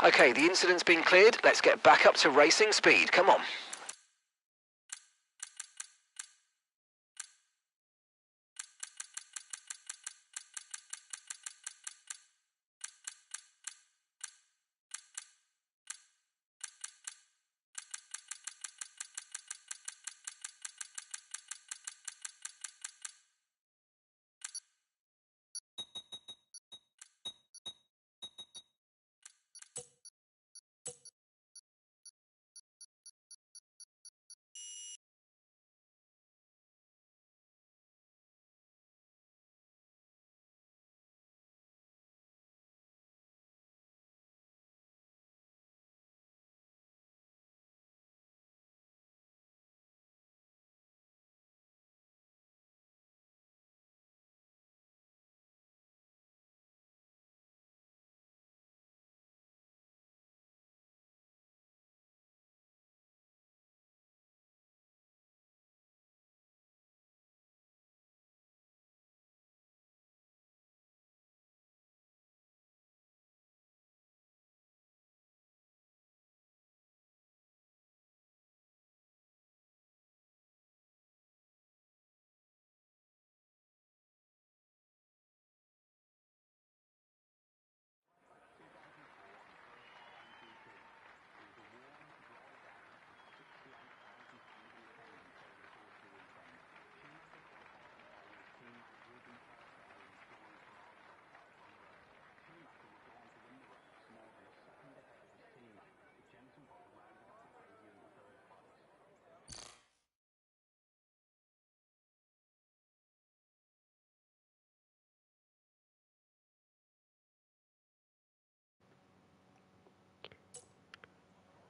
Okay, the incident's been cleared. Let's get back up to racing speed. Come on.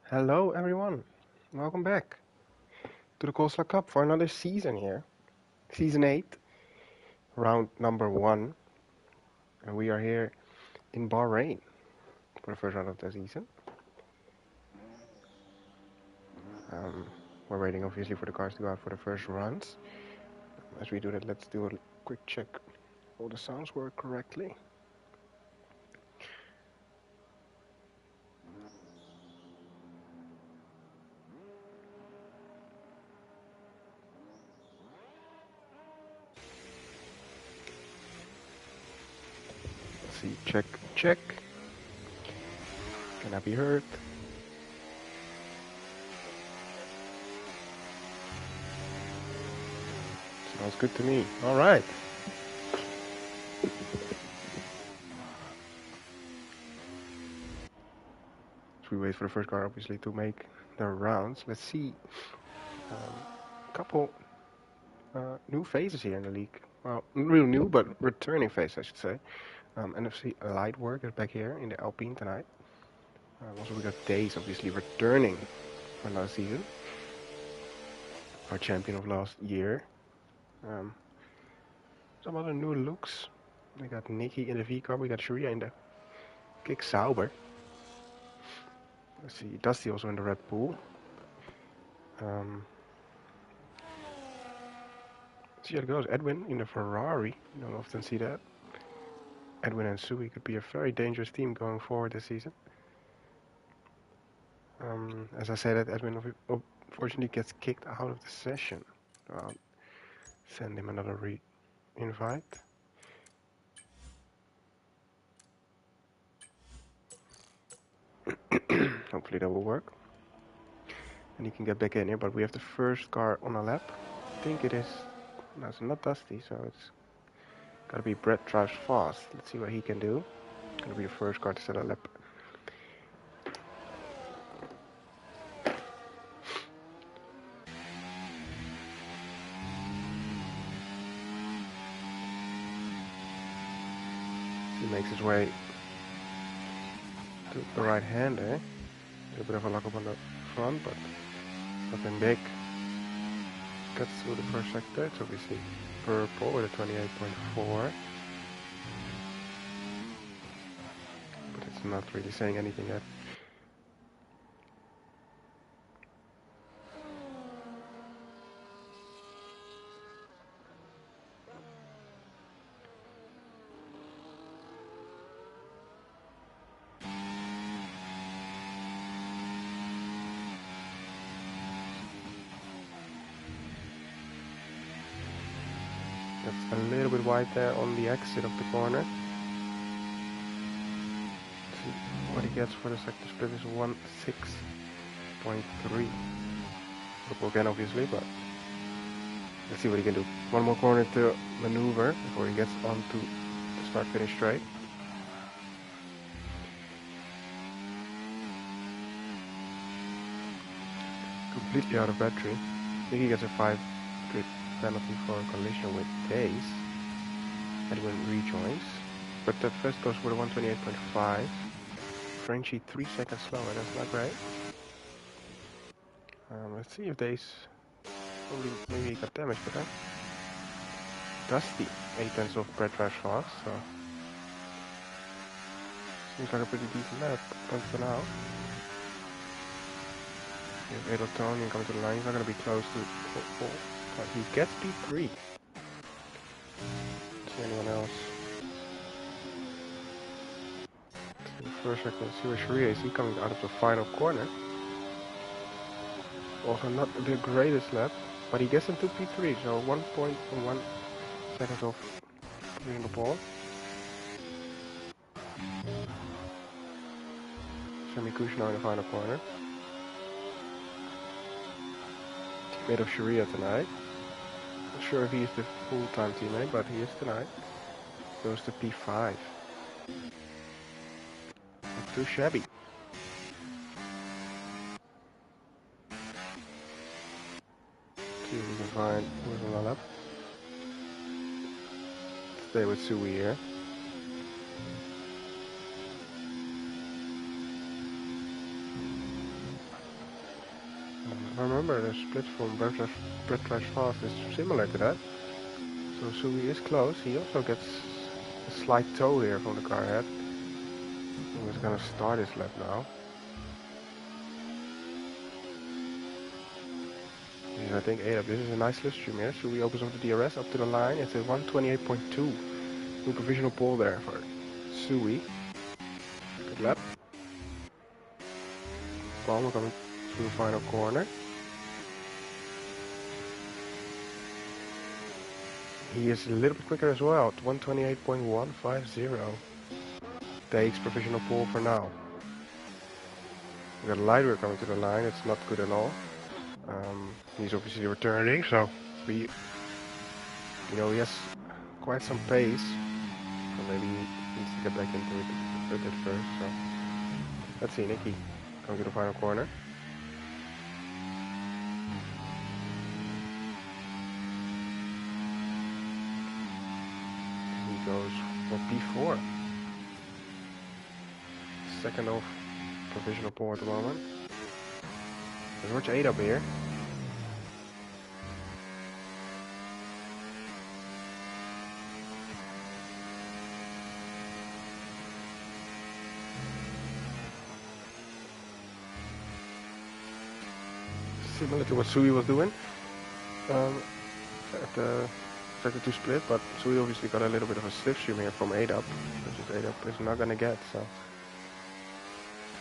Hello everyone, welcome back to the Coleslaw Cup for another season here. Season 8, round number 1, and we are here in Bahrain for the first round of the season. We're waiting obviously for the cars to go out for the first runs. As we do that, let's do a quick check all the sounds work correctly. Let's see, check. Can I be heard? Sounds good to me. Alright. So we wait for the first car obviously to make the rounds. Let's see a couple new faces here in the league. Well, not real new, but returning face, I should say. NFC Light Work is back here in the Alpine tonight. Also, we got Days obviously returning for last season. Our champion of last year. Some other new looks. We got Nikki in the V car. We got Sharia in the Kick Sauber. Let's see, Dusty also in the Red Bull. See how it goes. Edwin in the Ferrari. You don't often see that. Edwin and Sui could be a very dangerous team going forward this season. As I said, that Edwin unfortunately gets kicked out of the session. I'll send him another invite. Hopefully that will work. And he can get back in here, but we have the first car on a lap. I think it is... No, it's not Dusty, so it's gotta be Brett drives fast. Let's see what he can do. Gonna be the first car to set a lap. He makes his way to the right hander. A little bit of a lock up on the front, but nothing big. Gets through the first sector. It's obviously purple with a 28.4. But it's not really saying anything yet. That's a little bit wide there on the exit of the corner. See what he gets for the sector split is 1.6.3. Purple again, obviously, but let's see what he can do. One more corner to maneuver before he gets onto the start-finish straight. Completely out of battery. I think he gets a 5 grid penalty for a collision with Days. Edwin rejoins. But that first goes for the 128.5. Frenchie 3 seconds slower, that's not great. Let's see if Days probably maybe he got damaged, but that Dusty 8/10 of Brett Rash fast, so seems like a pretty decent lap until now. If Edeltonian coming to the line, he's not going to be close to pole, but he gets P3. See anyone else? First I can see where Sharia is. He coming out of the final corner. Also not the greatest lap, but he gets into P3, so 1.1 seconds off being the ball. Sammy Kush now in the final corner. Teammate of Sharia tonight. Not sure if he is the full-time teammate, but he is tonight. Goes to P5. Not too shabby. See if we can find who's on the lap. Stay with Sui here. If I remember, the split from Brett Rash Fast is similar to that. So Sui is close. He also gets a slight toe here from the car ahead. He's gonna start his lap now. I think 8 up. This is a nice slipstream here. Sui opens up the DRS up to the line. It's a 128.2. New provisional pole there for Sui. Good lap. Palmer coming through the final corner. He is a little bit quicker as well. 128.150. Takes provisional pole for now. We got Lightwear coming to the line. It's not good at all. He's obviously returning, so he has quite some pace. So maybe he needs to get back into it a bit first. So let's see, Nicky coming to the final corner. He goes for P4. Second off provisional pole at the moment. There's watch 8 up here. Similar to what Sui was doing at the sector 2 split, but Sui obviously got a little bit of a slipstream here from 8 up, which is 8 up is not gonna get, so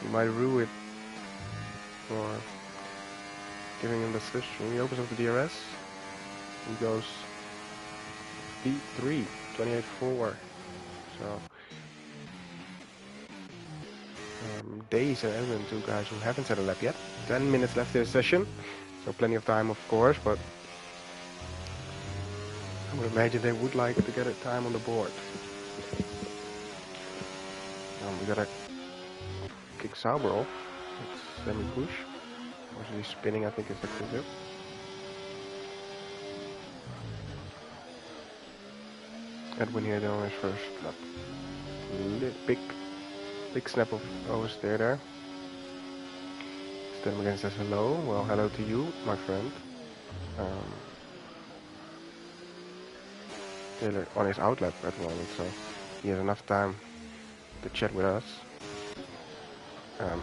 he might rue it for giving him the slipstream. He opens up the DRS. He goes P3, 28.4. So Days and Edwin, two guys who haven't set a lap yet. 10 minutes left in the session, so plenty of time, of course, but I would imagine they would like to get a time on the board. We gotta kick Sauber off. It's semi-push. Mostly spinning, I think, is active. Edwin here on his first lap. Big snap of oversteer there. Stem again says hello. Well, hello to you, my friend. Taylor on his outlap at the moment, so he has enough time to chat with us.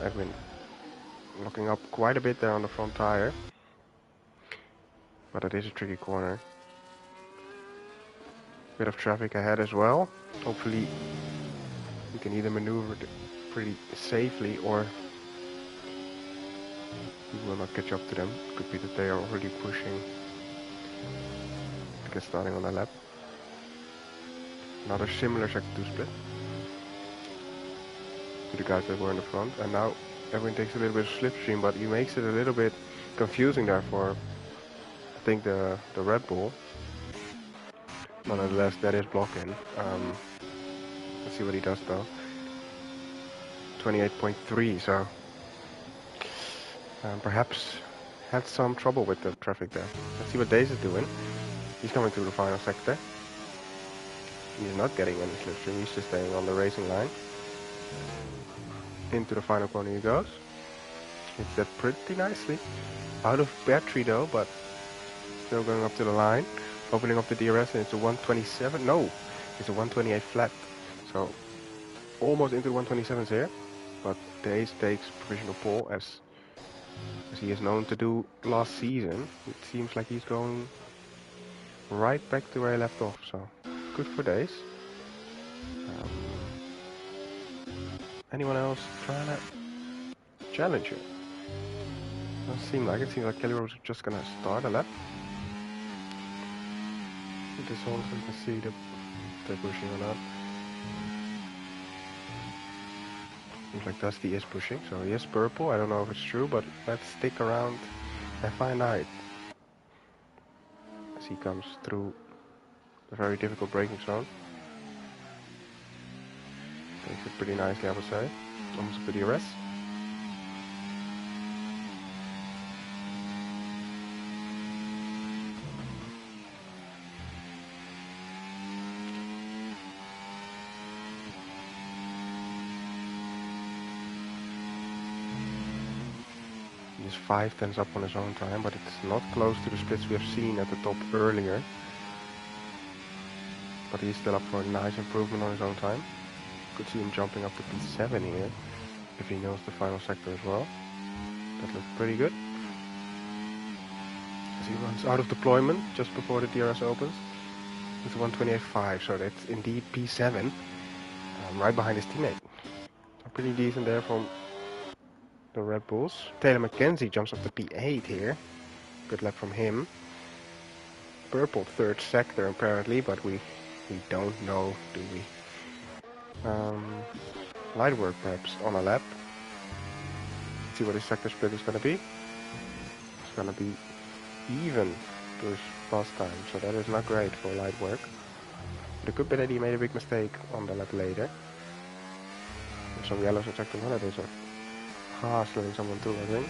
Edwin locking up quite a bit there on the front tire, but it is a tricky corner. Bit of traffic ahead as well. Hopefully we can either maneuver pretty safely or we will not catch up to them. Could be that they are already pushing to get starting on the lap. Another similar sector 2 split to the guys that were in the front, and now everyone takes a little bit of slipstream, but he makes it a little bit confusing there for, I think, the Red Bull. Nonetheless, that is blocking. Let's see what he does though. 28.3, so perhaps had some trouble with the traffic there. Let's see what Daze is doing. He's coming through the final sector. He's not getting any slipstream, he's just staying on the racing line. Into the final corner he goes. Hits that pretty nicely. Out of battery though, but still going up to the line. Opening up the DRS, and it's a 127. No, it's a 128 flat. So almost into the 127s here. But Daze takes provisional pole as he is known to do last season. It seems like he's going right back to where he left off. So good for Daze. Anyone else trying to challenge you? Doesn't seem like it. Seems like Kelly Rose is just gonna start a lap. This also you can see the they're pushing or not. Seems like Dusty is pushing, so he is purple. I don't know if it's true, but let's stick around and find out. As he comes through the very difficult braking zone. Takes it pretty nicely, I would say. Almost a DRS. He's 5/10 up on his own time, but it's not close to the splits we have seen at the top earlier. But he's still up for a nice improvement on his own time. Could see him jumping up to P7 here, if he knows the final sector as well. That looks pretty good. As he runs out of deployment just before the DRS opens. It's 128.5, so that's indeed P7, right behind his teammate. So pretty decent there from the Red Bulls. Taylor McKenzie jumps up to P8 here. Good lap from him. Purple third sector apparently, but we don't know, do we? Light work perhaps on a lap. Let's see what his sector split is gonna be. It's gonna be even to his last time, so that is not great for light work. But it could be that he made a big mistake on the lap later. There's some yellows in sector 1, there's a Haas letting someone through, I think.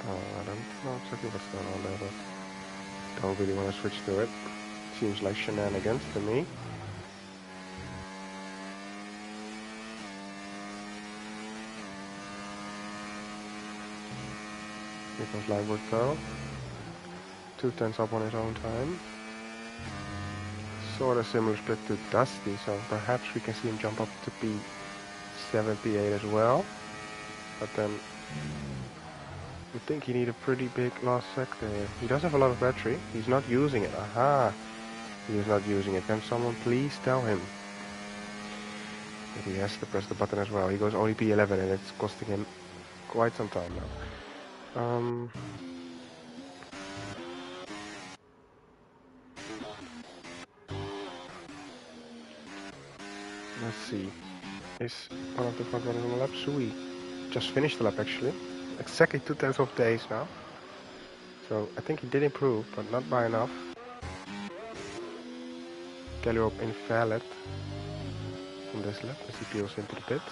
I don't know exactly what's going on there, but don't really want to switch to it. Seems like shenanigans to me. Here comes Lightwork though. 2/10 up on his own time. Sort of similar split to Dusty, so perhaps we can see him jump up to P7, P8 as well. But then I think he need a pretty big last sector here. He does have a lot of battery. He's not using it. Aha! He is not using it. Can someone please tell him that he has to press the button as well? He goes only P11 and it's costing him quite some time now. Let's see. Is one of the front runners on the lap? Sui just finished the lap actually. Exactly 2/10 of Daze now. So I think he did improve, but not by enough. Gallop invalid from this lap as he peels into the pits.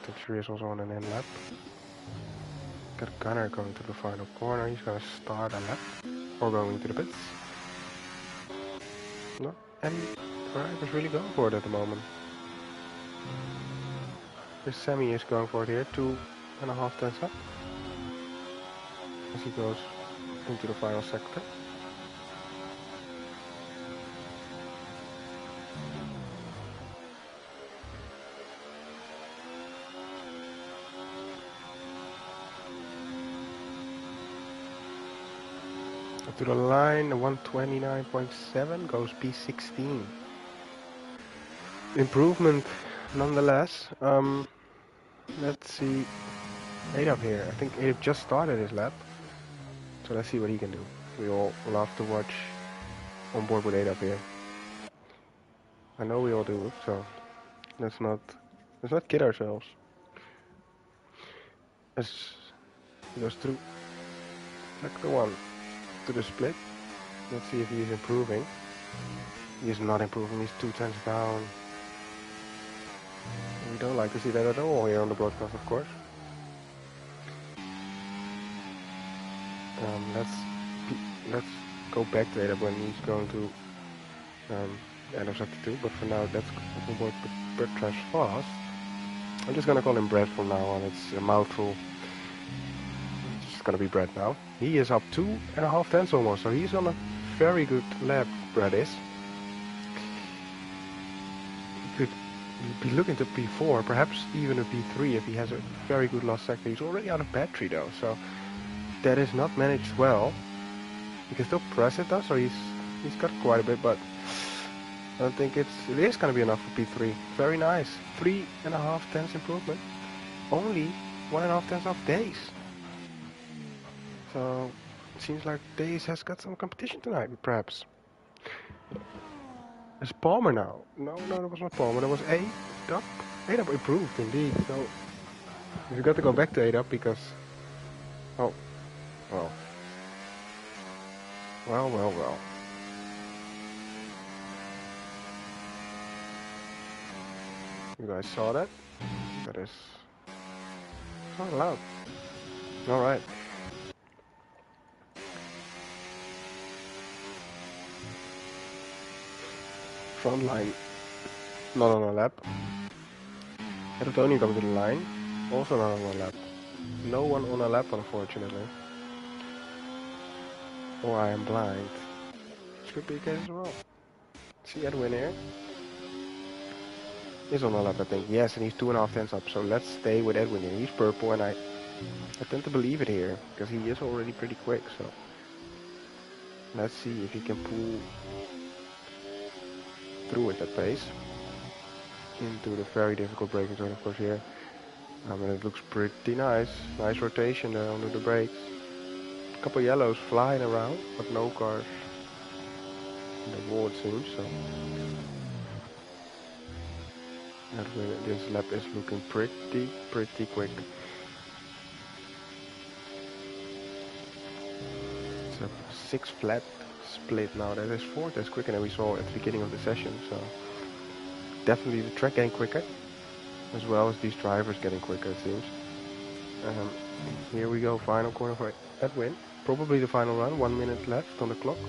Texture is also on an end lap. Got Gunner going to the final corner. He's gonna start a lap or going into the pits. Not any drivers really going for it at the moment. This Sammy is going for it here, 2.5 tenths up. As he goes into the final sector. Up to the line, 129.7 goes P16. Improvement nonetheless. Let's see Adap here. I think Adap just started his lap. So let's see what he can do. We all love to watch on board with Adap here. I know we all do, so let's not kid ourselves. As he goes through sector 1 to the split. Let's see if he is improving. He is not improving, he's 2 tenths down. We don't like to see that at all here on the broadcast, of course. Let's go back to Adap when he's going to end of sector 2, but for now let's on board with Brett Trash Fast. I'm just gonna call him Brett from now on, it's a mouthful. It's just gonna be Brett now. He is up 2.5 tenths almost, so he's on a very good lap, Brett is. He could be looking to P4, perhaps even a P3 if he has a very good last sector. He's already out of battery though, so that is not managed well. He can still press it though, so he's got quite a bit, but I don't think it is going to be enough for P3. Very nice. 3.5 tenths improvement. Only 1.5 tenths off Days. So it seems like Days has got some competition tonight, perhaps. It's Palmer now. No, that was not Palmer. That was Adap. Adap improved indeed. So we've got to go back to Adap because... Oh. Well. You guys saw that? That is not allowed. Alright. Front line. Not on a lap. Antonio coming to the line. Also not on a lap. No one on a lap, unfortunately. Or I am blind. This could be the case as well. See Edwin here? He's on a lap, I think. Yes, and he's 2.5 tenths up. So let's stay with Edwin here. He's purple, and I tend to believe it here because he is already pretty quick. So let's see if he can pull through at that pace into the very difficult braking zone, of course. Here, and it looks pretty nice. Nice rotation there under the brakes. A couple yellows flying around, but no cars in the wall, it seems. So. This lap is looking pretty quick. It's a 6 flat split now. That is 4 tenths quicker than we saw at the beginning of the session. So definitely the track getting quicker, as well as these drivers getting quicker, it seems. Here we go, final corner for Edwin. Probably the final run. 1 minute left on the clock.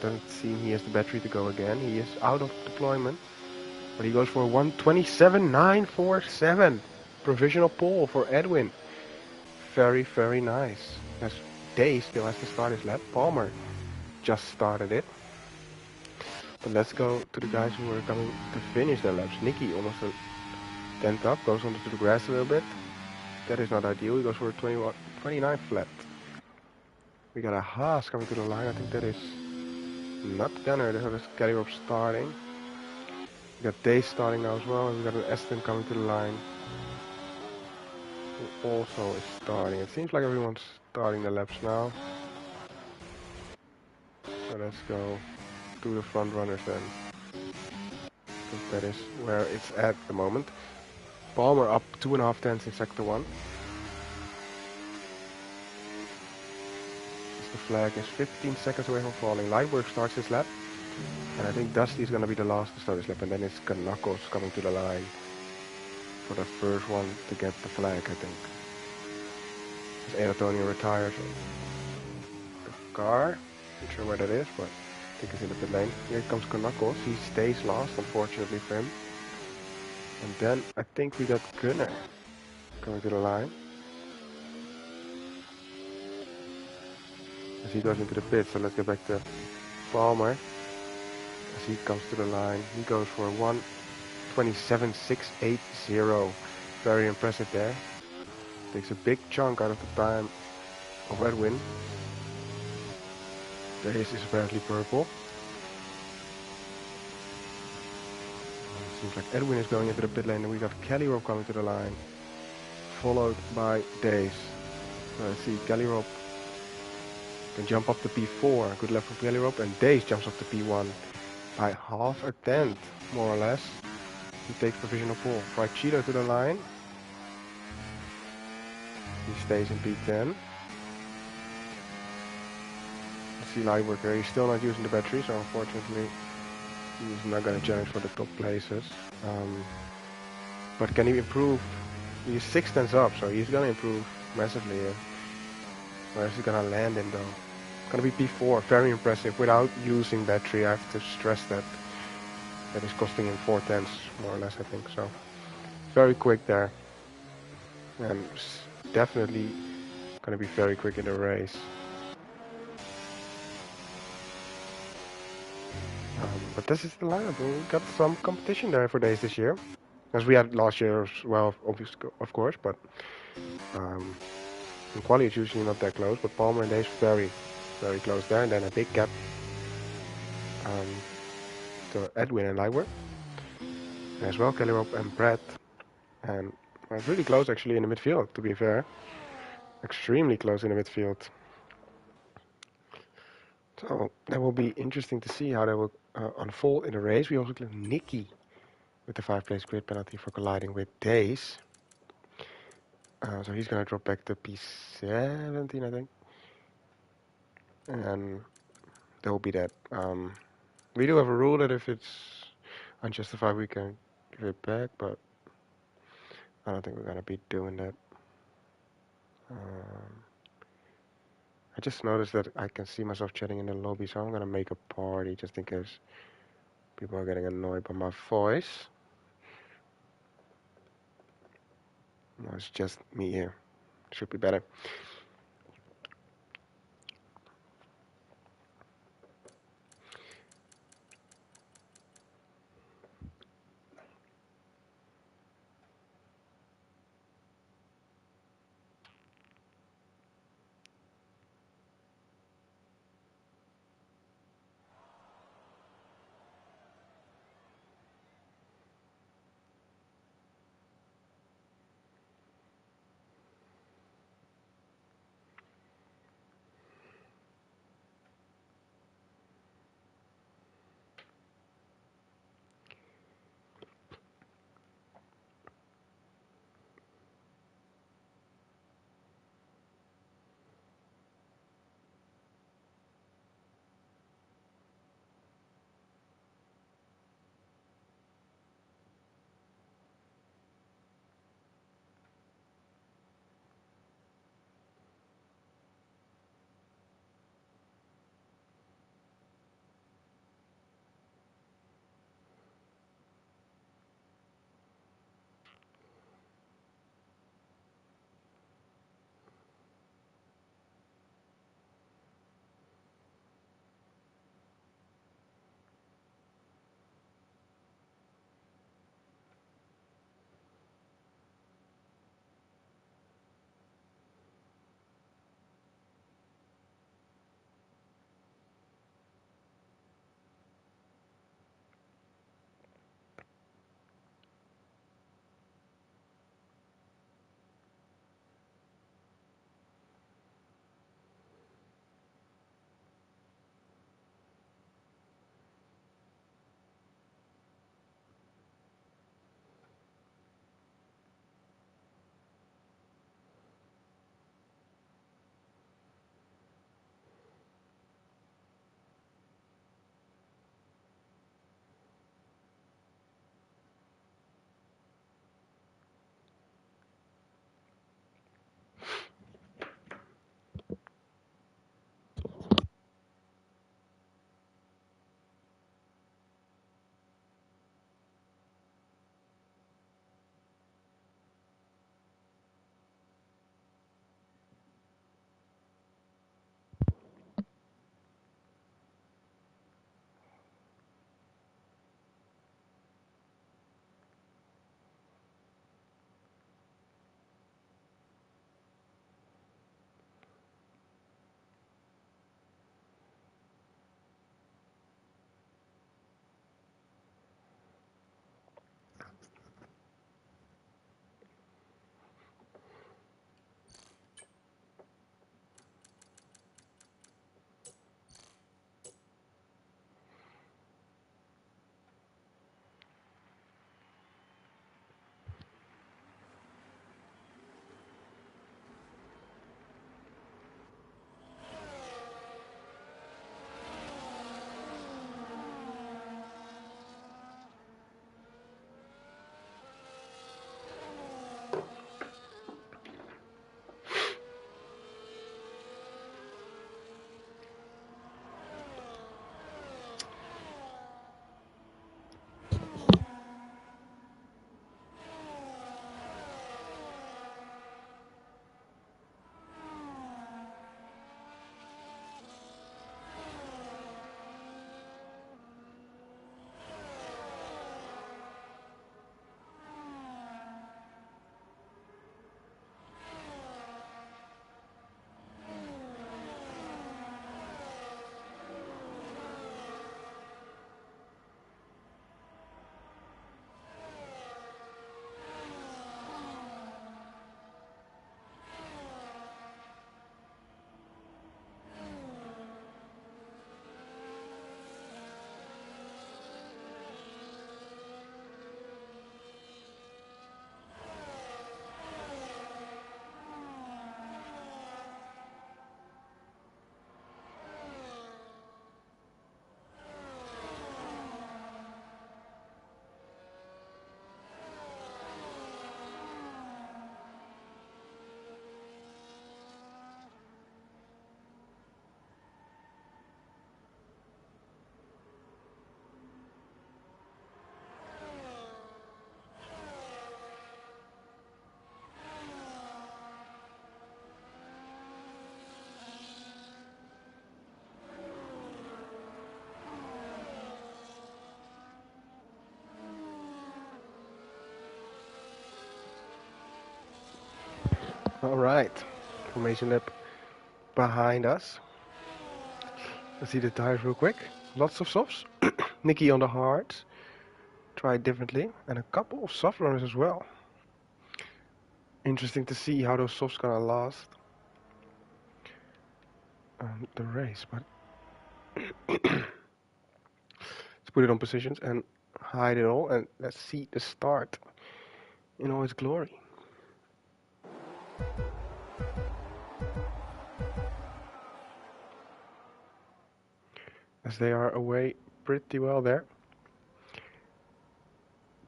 Doesn't seem he has the battery to go again. He is out of deployment. But he goes for 1:27.947. Provisional pole for Edwin. Very nice. As Day still has to start his lap. Palmer just started it. But let's go to the guys who are coming to finish their laps. Nicky almost a tenth up. Goes onto the grass a little bit. That is not ideal. He goes for a 29 flat. We got a Haas coming to the line. I think that is not Gunner. That is Kelly starting. We got Day starting now as well, and we got an Aston coming to the line, who also is starting. It seems like everyone's starting the laps now. So let's go to the front runners then. Because that is where it's at the moment. Palmer up 2.5 tenths in sector 1. The flag is 15 seconds away from falling. Lightwork starts his lap. And I think Dusty is going to be the last to start his lap, and then it's Knuckles coming to the line for the first one to get the flag, I think. As Antonio retires the car, not sure where that is, but I think it's in the pit lane. Here comes Knuckles, he stays last, unfortunately for him. And then I think we got Gunner coming to the line. As he goes into the pit, so let's get back to Palmer. As he comes to the line, he goes for 1:27.680. Very impressive there. Takes a big chunk out of the time of Edwin. The race is apparently purple. Seems like Edwin is going into the pit lane, and we got Kelly Rowe coming to the line. followed by Days. Let's see, Gallirop can jump up to P4, good left from Gallirop, and Days jumps up to P1 by half a tenth, more or less. He takes provisional pole. Fried Cheeto to the line. He stays in P10. Let's see Lightworker, he's still not using the battery, so unfortunately he's not going to challenge for the top places. But can he improve? He's 6 tenths up, so he's going to improve massively here. Where is he going to land in though? Going to be P4, very impressive without using battery. I have to stress that. That is costing him 4 tenths, more or less, I think. So very quick there. And definitely going to be very quick in the race. But this is the lineup. We got some competition there for Days this year. As we had last year as well, obviously, of course. But in quali it's usually not that close. But Palmer and Days very, very close there. And then a big gap to Edwin and Lightwork. As well, Gallirop and Brad. And really close actually in the midfield, to be fair. Extremely close in the midfield. So that will be interesting to see how that will unfold in the race. We also got Nicky with the 5-place grid penalty for colliding with Days. So he's going to drop back to P17, I think. And that will be that. We do have a rule that if it's unjustified, we can give it back, but I don't think we're going to be doing that. I just noticed that I can see myself chatting in the lobby, so I'm going to make a party just in case people are getting annoyed by my voice. No, it's just me here. Should be better. Alright, formation lap behind us. Let's see the tires real quick. Lots of softs. Nicky on the hards. Try it differently. And a couple of soft runners as well. Interesting to see how those softs gonna last the race. But let's put it on positions and hide it all. And let's see the start in all its glory. As they are away pretty well there.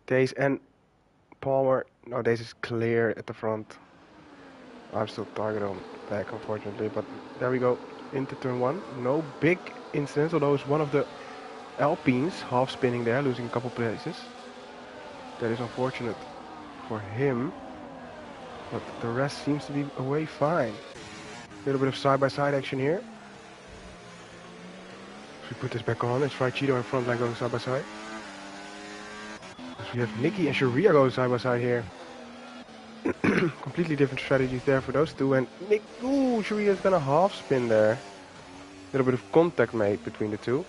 Days and Palmer. No, Days is clear at the front. I'm still target on back, unfortunately. But there we go into turn 1. No big incidents, although it's one of the Alpines half spinning there, losing a couple places. That is unfortunate for him. But the rest seems to be away fine. A little bit of side-by-side action here. If we put this back on, it's Cheeto in front line going side-by-side. We have Nicky and Sharia going side-by-side here. Completely different strategies there for those two. And Sharia's gonna half spin there. A little bit of contact made between the two.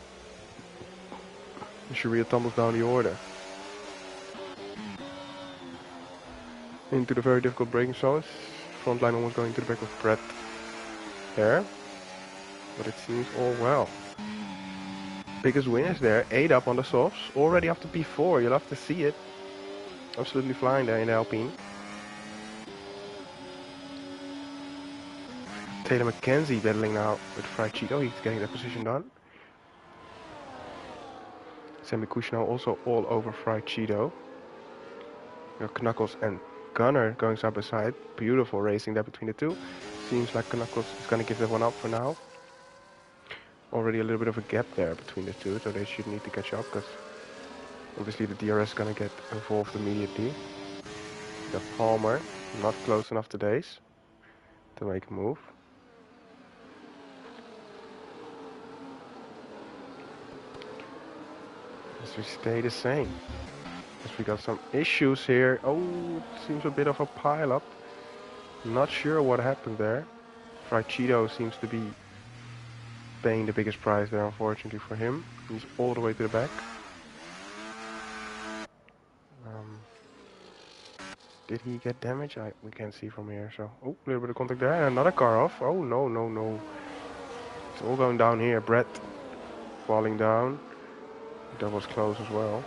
And Sharia tumbles down the order. Into the very difficult braking zones. Front line almost going to the back of Brett there. But it seems all well. Biggest win is there. 8 up on the softs. Already after P4. You'll have to see it. Absolutely flying there in the Alpine. Taylor McKenzie battling now with Cheeto. He's getting that position done. Sammy Kushner also all over Cheeto. You have Knuckles and Gunner going side by side. Beautiful racing there between the two. Seems like Knuckles is going to give that one up for now. Already a little bit of a gap there between the two, so they should need to catch up, because obviously the DRS is going to get involved immediately. The Palmer, not close enough to Days to make a move. As we stay the same. As we got some issues here. Oh, it seems a bit of a pile-up. Not sure what happened there. Cheeto seems to be paying the biggest price there, unfortunately for him. He's all the way to the back. Did he get damage? We can't see from here. So, oh, a little bit of contact there. And another car off. Oh, no, no, no. It's all going down here. Brett falling down. That was close as well.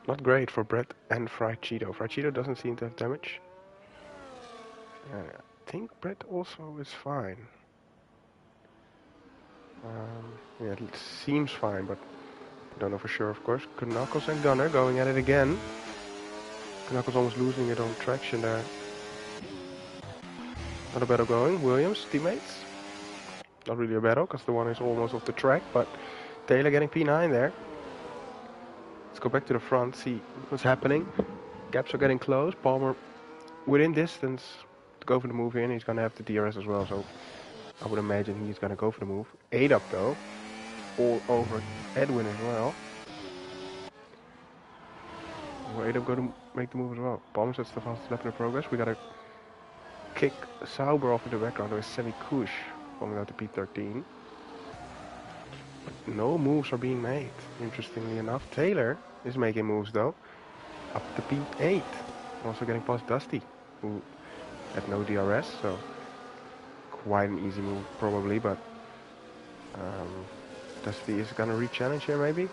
Not great for Brett and Cheeto. Cheeto doesn't seem to have damage. I think Brett also is fine. Yeah, it seems fine, but I don't know for sure, of course. Knuckles and Gunner going at it again. Knuckles almost losing it on traction there. Not a battle going. Williams, teammates. Not really a battle, because the one is almost off the track, but Taylor getting P9 there. Let's go back to the front, see what's happening. Gaps are getting close. Palmer within distance to go for the move in. He's going to have the DRS as well, so I would imagine he's going to go for the move. 8 up though. All over Edwin as well. 8 up going to make the move as well. Palmer sets the fastest lap in the progress. We got to kick Sauber off in the background. There is Semi Kush falling out to P13. But no moves are being made, interestingly enough. Taylor is making moves though. Up to P8. Also getting past Dusty, who had no DRS, so quite an easy move probably, but Dusty is gonna re-challenge here maybe?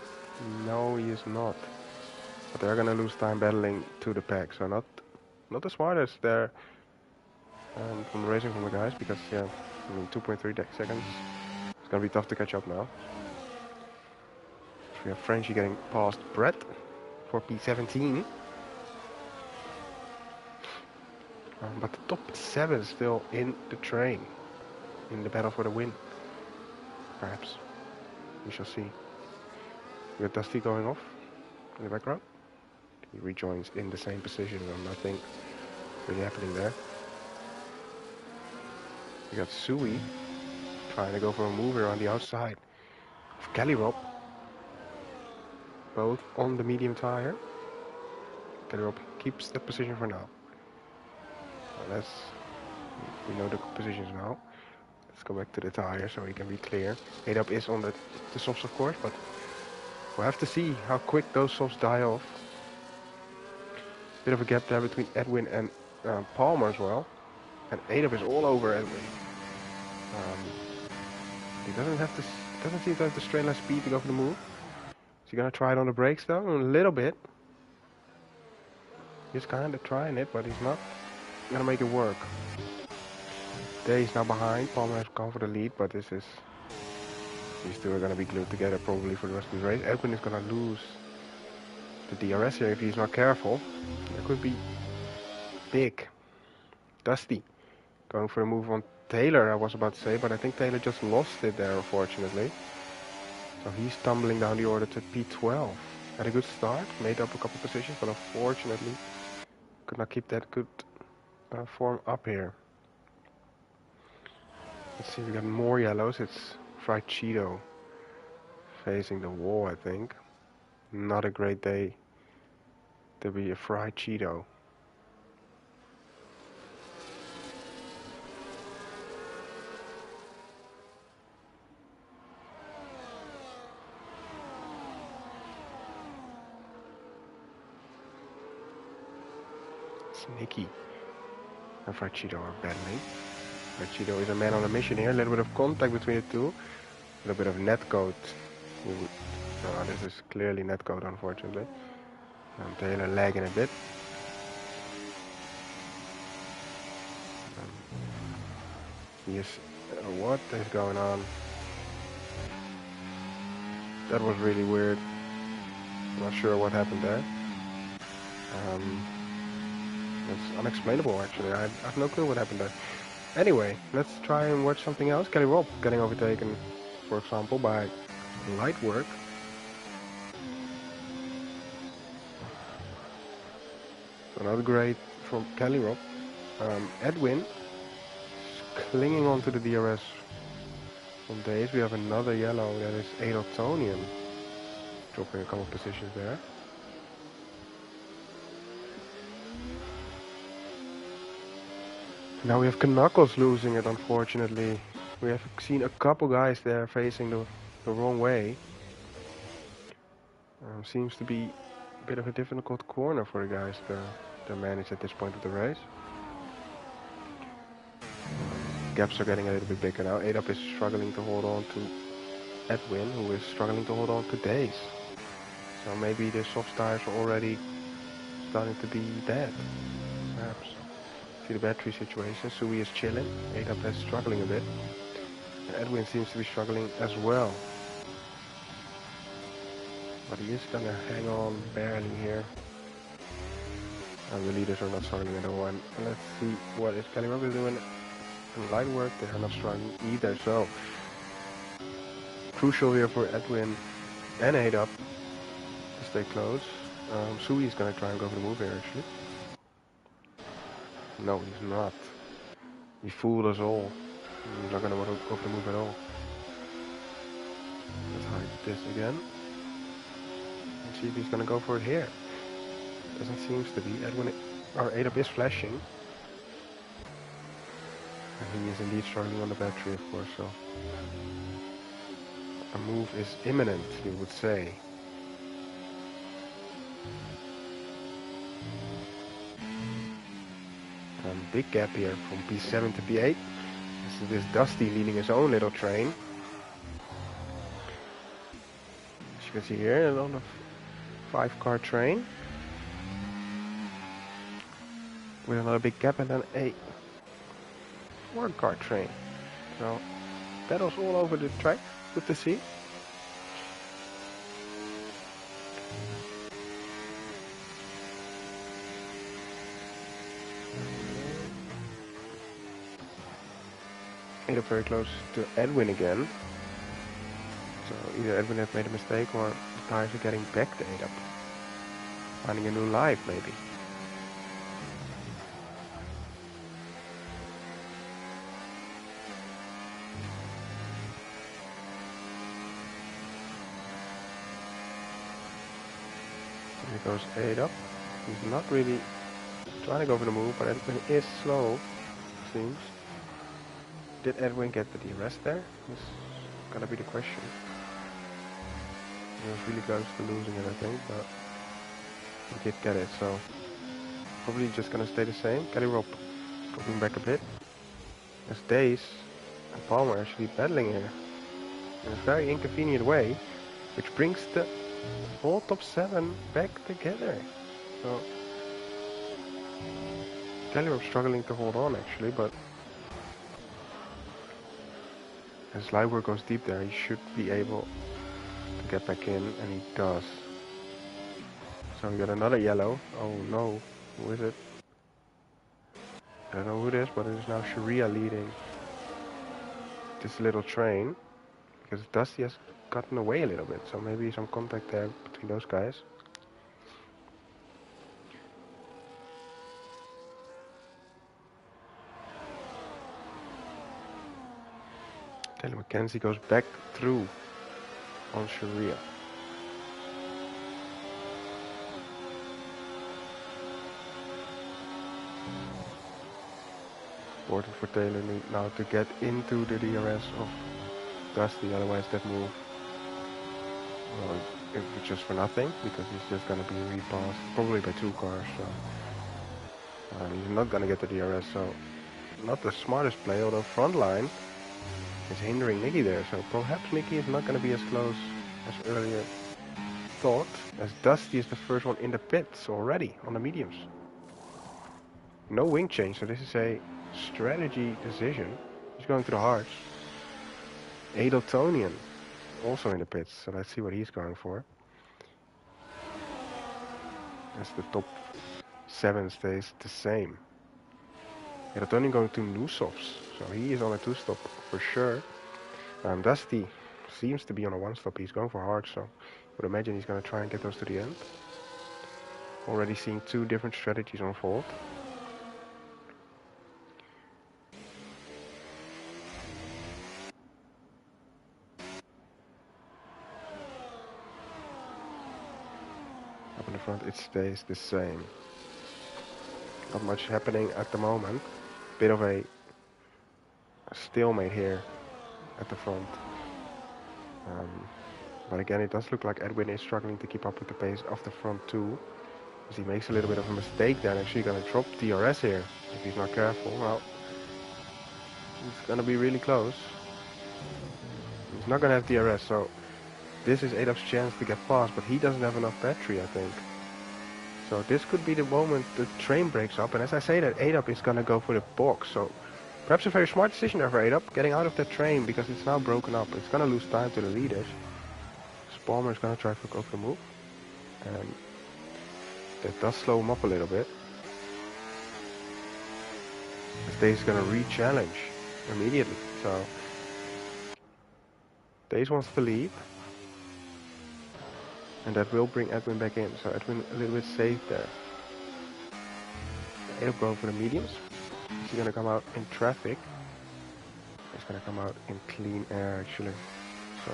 No, he is not. But they're gonna lose time battling to the pack, so not the smartest there from the racing from the guys, because yeah, I mean 2.3 seconds. It's gonna be tough to catch up now. So we have Frenchie getting past Brett for P17. But the top 7 still in the train, in the battle for the win. Perhaps. We shall see. We got Dusty going off in the background. He rejoins in the same position, and nothing really happening there. We got Sui trying to go for a move here on the outside of Kelly-Rob. Both on the medium tire. Kelly-Rob keeps that position for now. Well, we know the positions now. Let's go back to the tire so we can be clear. 8 up is on the softs, of course, but we'll have to see how quick those softs die off. Bit of a gap there between Edwin and Palmer as well. And 8 up is all over Edwin. He doesn't seem to have the straight line speed to go for the move. Is he gonna try it on the brakes though? A little bit. He's kind of trying it, but he's not gonna make it work. He's now behind. Palmer has gone for the lead, but these two are gonna be glued together probably for the rest of the race. Edwin is gonna lose the DRS here if he's not careful. That could be big. Dusty going for a move on Taylor, I was about to say, but I think Taylor just lost it there, unfortunately. So he's tumbling down the order to P12. Had a good start, made up a couple positions, but unfortunately could not keep that good form up here. Let's see, we got more yellows. It's Fried Cheeto facing the wall, I think. Not a great day to be a Fried Cheeto. Nicky and Fried Cheeto are battling. Fried Cheeto is a man on a mission here. A little bit of contact between the two. A little bit of netcode. This is clearly netcode, unfortunately. And Taylor lagging a bit. What is going on? That was really weird. I'm not sure what happened there. It's unexplainable, actually. I have no clue what happened there. Anyway, let's try and watch something else. Kelly Robb getting overtaken, for example, by light work. So another great from Kelly Robb. Edwin is clinging onto the DRS from Days. We have another yellow, that is Adoltonian, dropping a couple of positions there. Now we have Knuckles losing it, unfortunately. We have seen a couple guys there facing the wrong way. Seems to be a bit of a difficult corner for the guys to manage at this point of the race. Gaps are getting a little bit bigger now. 8 up is struggling to hold on to Edwin, who is struggling to hold on to Days. So maybe the soft tires are already starting to be dead, perhaps. See the battery situation. Sui is chilling. 8 up is struggling a bit. And Edwin seems to be struggling as well. But he is gonna hang on barely here. And the leaders are not struggling at all. And let's see what is Kelly Robb doing. In light work, they are not struggling either. So crucial here for Edwin and 8 up to stay close. Sui is gonna try and go for the move here actually. No, he's not. He fooled us all. He's not gonna want to go for the move at all. Let's hide this again. And see if he's gonna go for it here. Doesn't seem to be. Edwin, or 8 up is flashing. And he is indeed struggling on the battery, of course, so a move is imminent, you would say. Big gap here from P7 to P8. This is Dusty leading his own little train. As you can see here, a lot of 5-car train. With another big gap and then a 4-car train. So, pedals all over the track. Good to see. Very close to Edwin again. So either Edwin has made a mistake or the tires are getting back to 8 up. Finding a new life maybe. Here goes 8 up. He's not really trying to go for the move, but Edwin is slow, seems. Did Edwin get the DRS there? That's gonna be the question. He was really close to losing it, I think, but he did get it, so probably just gonna stay the same. Kelly Rob dropping back a bit. As Days and Palmer actually battling here in a very inconvenient way, which brings the whole top 7 back together. So Kelly Rob struggling to hold on actually, but as Leiber goes deep there, he should be able to get back in, and he does. So we got another yellow. Oh no, who is it? I don't know who it is, but it is now Sharia leading this little train, because Dusty has gotten away a little bit, so maybe some contact there between those guys. Taylor McKenzie goes back through on Sharia. Important for Taylor now to get into the DRS of Dusty, otherwise that move, well, if it's just for nothing, because he's just going to be repassed, probably by 2 cars, so he's not going to get the DRS, so not the smartest play, although Frontline is hindering Nicky there, so perhaps Nicky is not going to be as close as earlier thought, as Dusty is the first one in the pits already on the mediums. No wing change, so this is a strategy decision. He's going to the hards. Adeltonian also in the pits, so let's see what he's going for. As the top 7 stays the same. Adeltonian going to Nusovs, so he is on a 2-stop for sure. Dusty seems to be on a 1-stop, he's going for hard, so I would imagine he's going to try and get those to the end. Already seeing 2 different strategies unfold. Up in the front it stays the same. Not much happening at the moment. Bit of a stalemate here at the front. But again, it does look like Edwin is struggling to keep up with the pace of the front too. As he makes a little bit of a mistake there, actually going to drop DRS here. If he's not careful, well, it's going to be really close. He's not going to have DRS, so this is Adap's chance to get past, but he doesn't have enough battery, I think. So this could be the moment the train breaks up, and as I say that, Adap is going to go for the box, so perhaps a very smart decision there for Adap, getting out of that train, because it's now broken up. It's going to lose time to the leaders. Palmer is going to try to go for the move, and that does slow him up a little bit. Days is going to re-challenge immediately, so Days wants to leave, and that will bring Edwin back in, so Edwin a little bit safe there. Adap going for the mediums. Is he going to come out in traffic? He's going to come out in clean air actually, so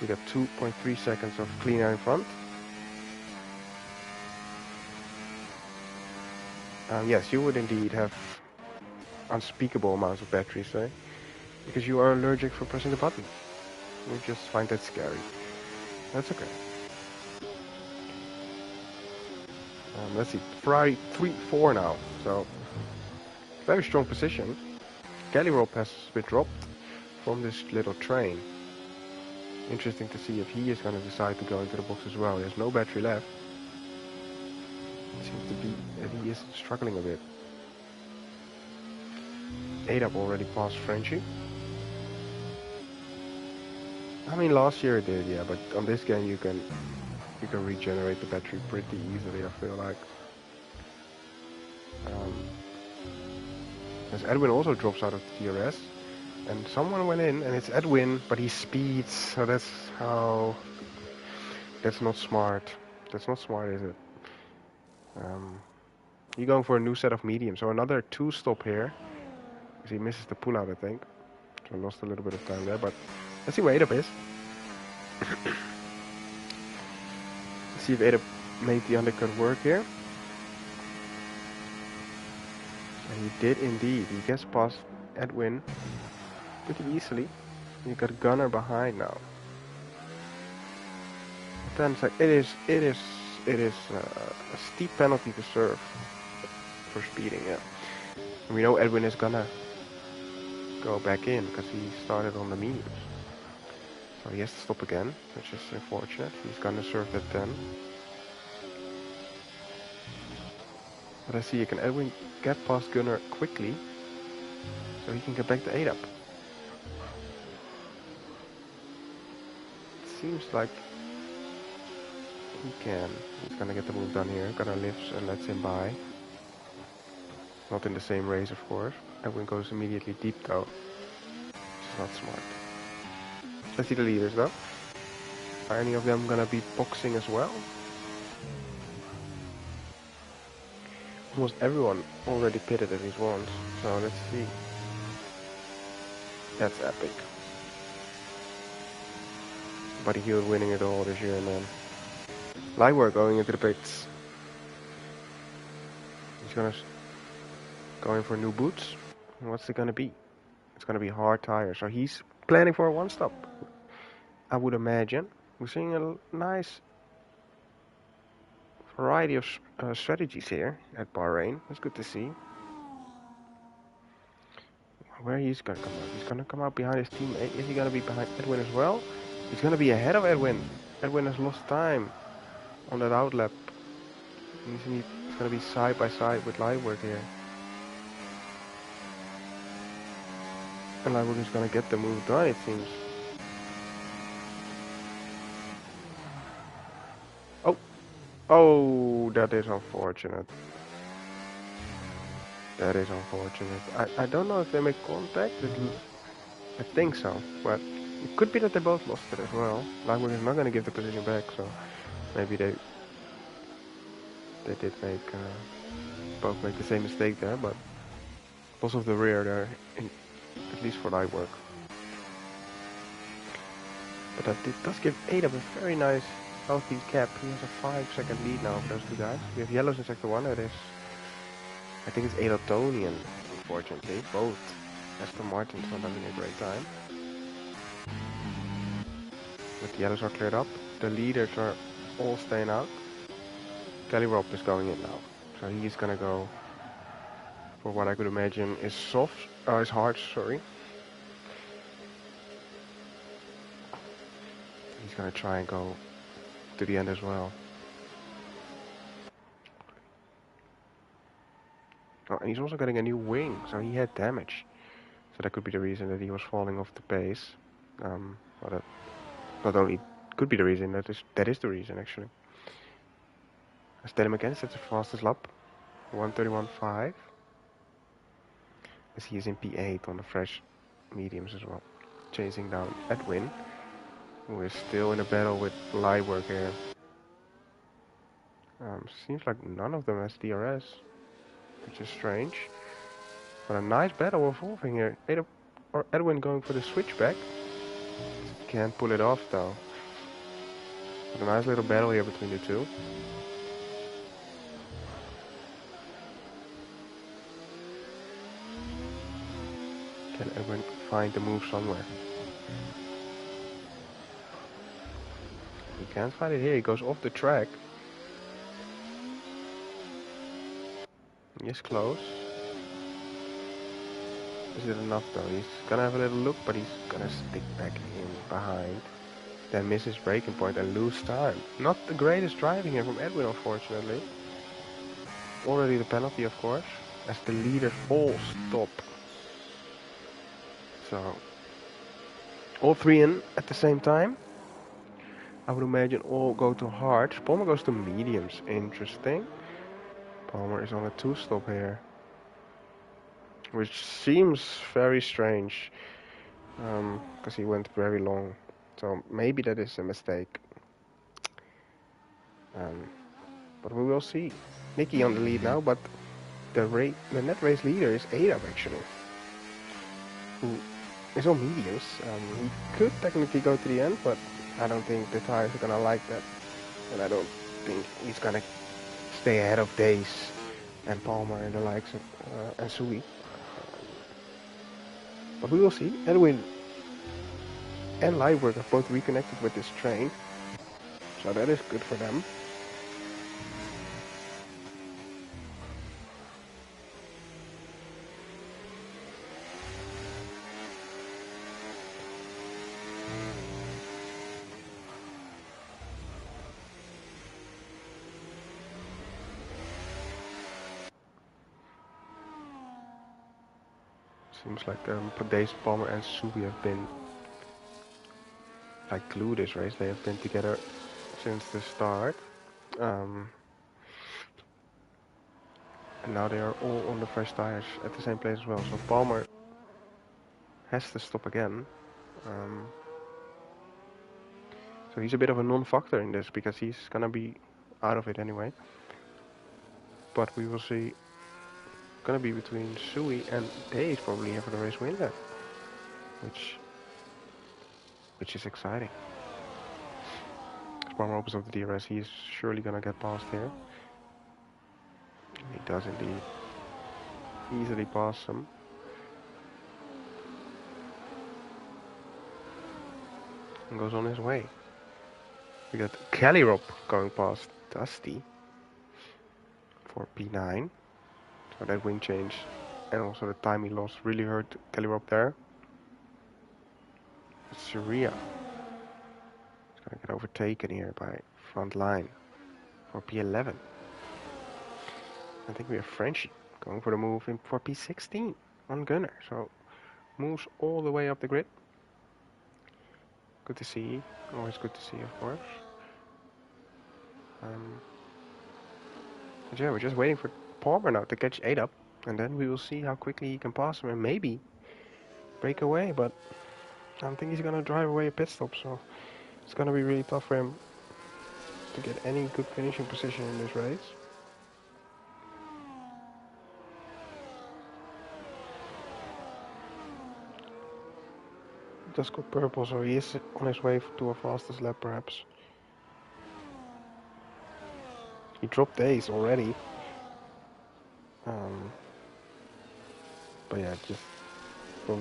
we got 2.3 seconds of clean air in front. Yes, you would indeed have unspeakable amounts of batteries, eh? Because you are allergic for pressing the button. You just find that scary. That's okay. Let's see, Ferrari 3-4 now. So, very strong position. Kelly Rob has been dropped from this little train. Interesting to see if he is going to decide to go into the box as well. There's no battery left. It seems to be that he is struggling a bit. Adap already passed Frenchie. I mean, last year it did, yeah, but on this game you can regenerate the battery pretty easily, I feel like. As Edwin also drops out of the DRS. And someone went in, and it's Edwin, but he speeds, so that's not smart. That's not smart, is it? You're going for a new set of mediums, so another 2-stop here. Because he misses the pull-out, I think. So I lost a little bit of time there, but let's see where Adap is. Let's see if Adap made the undercut work here. And he did indeed. He gets past Edwin pretty easily. You got Gunner behind now. But then it's like it is a steep penalty to serve for speeding. Yeah, and we know Edwin is gonna go back in because he started on the mediums. So he has to stop again, which is unfortunate. He's gonna serve that then. But I see can Edwin get past Gunner quickly so he can get back to 8 up. It seems like he can. He's gonna get the move done here. Gunner lifts and lets him by. Not in the same race, of course. Edwin goes immediately deep though, which is not smart. Let's see the leaders though. Are any of them gonna be boxing as well? Almost everyone already pitted at least once, so let's see. That's epic. Buddy Hield winning it all this year, man. Lightwork going into the pits. He's going for new boots. And what's it gonna be? It's gonna be hard tires. So he's planning for a one-stop, I would imagine. We're seeing a nice variety of strategies here at Bahrain. That's good to see. Where he's gonna come out? He's gonna come out behind his teammate. Is he gonna be behind Edwin as well? He's gonna be ahead of Edwin. Edwin has lost time on that outlap. He's gonna be side by side with Lightwork here. And Lightwork is gonna get the move done, it seems. Oh, that is unfortunate. That is unfortunate. I don't know if they make contact. I think so, but it could be that they both lost it as well. Lightwork is not going to give the position back, so maybe they did make both make the same mistake there, but loss of the rear there, at least for Lightwork. But that does give Ada a very nice healthy cap. He has a 5-second lead now for those two guys. We have yellows in sector 1. It is, I think it's Adeltonian, unfortunately. Both Aston Martin's not having a great time. But the yellows are cleared up. The leaders are all staying out. Kelly Robb is going in now. So he's gonna go for what I could imagine is is hard, sorry. He's gonna try and go to the end as well. Oh, and he's also getting a new wing, so he had damage. So that could be the reason that he was falling off the pace. But that not only could be the reason, that is the reason actually. Stella McKenzie sets the fastest lap, 1:31.5. As he is in P8 on the fresh mediums as well, chasing down Edwin, who is still in a battle with Lightwork here. Seems like none of them has DRS, which is strange. But a nice battle evolving here. Edwin going for the switchback. Can't pull it off though. But a nice little battle here between the two. Can Edwin find the move somewhere? He can't find it here. He goes off the track. He is close. Is it enough though? He's gonna have a little look, but he's gonna stick back in behind. Then miss his braking point and lose time. Not the greatest driving here from Edwin, unfortunately. Already the penalty, of course, as the leaders all stop. So, all three in at the same time. I would imagine all go to hards. Palmer goes to mediums. Interesting. Palmer is on a 2-stop here, which seems very strange, because he went very long. So maybe that is a mistake. But we will see. Nicky on the lead now, but the net race leader is Adab actually, who is on mediums. He could technically go to the end, but I don't think the tires are gonna like that, and I don't think he's gonna stay ahead of Days and Palmer and the likes of, and Sui. But we will see. Edwin and Lightwork have both reconnected with this train, so that is good for them. Seems like Pade's, Palmer and Sui have been like glue this race. They have been together since the start. And now they are all on the fresh tires at the same place as well. So Palmer has to stop again. So he's a bit of a non-factor in this because he's gonna be out of it anyway. But we will see. Gonna be between Sui and Days probably here for the race winner, which is exciting. As Palmer opens up the DRS, he's surely gonna get past here. He does indeed easily pass him. And goes on his way. We got Callirop going past Dusty for P9. So that wing change and also the time he lost really hurt Callirop there. Syria is going to get overtaken here by front line for P11. I think we have Frenchie going for the move in for P16 on Gunner. So moves all the way up the grid. Good to see. Always good to see, of course. But yeah, we're just waiting for Palmer now to catch 8 up, and then we will see how quickly he can pass him and maybe break away. But I don't think he's gonna drive away a pit stop, so it's gonna be really tough for him to get any good finishing position in this race. Just got purple, so he is on his way to a fastest lap perhaps. He dropped Days already. But yeah, just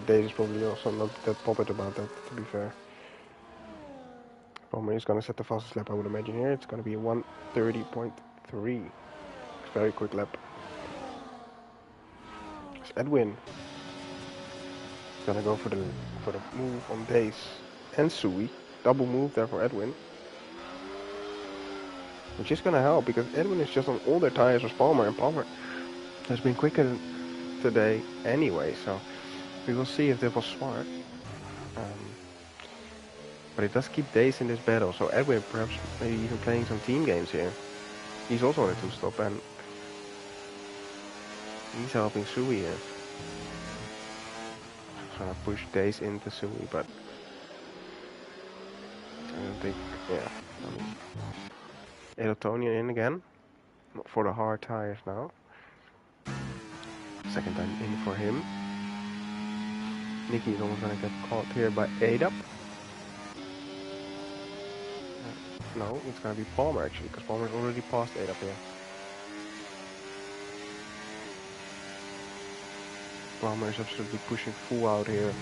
Days is probably also not that bothered about that, to be fair. Palmer is gonna set the fastest lap, I would imagine here. It's gonna be a 1:30.3. Very quick lap. It's Edwin. He's gonna go for the move on Days and Sui. Double move there for Edwin. Which is gonna help because Edwin is just on all their tires with Palmer, and Palmer has been quicker today anyway, so we will see if that was smart. But it does keep Days in this battle, so Edwin perhaps maybe even playing some team games here. He's also on a 2-stop and he's helping Sui here. Trying to push Days into Sui, but I don't think, yeah. Elotonian in again, for the hard tires now. Second time in for him. Nicky is almost gonna get caught here by 8 up. No, it's gonna be Palmer actually, because Palmer's already passed 8 up here. Palmer is absolutely pushing full out here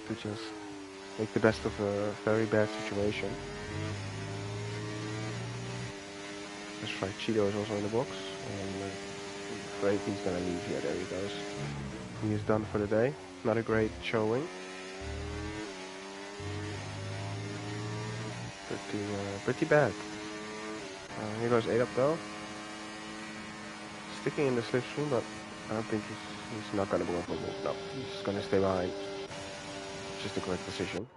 to just make the best of a very bad situation. This fried Cheeto is also in the box, and I'm afraid he's gonna leave here. There he goes. He is done for the day. Not a great showing. Pretty bad. Here goes 8 up though. Sticking in the slipstream, but I don't think he's not gonna go for a move. No, he's gonna stay behind. Just the correct decision.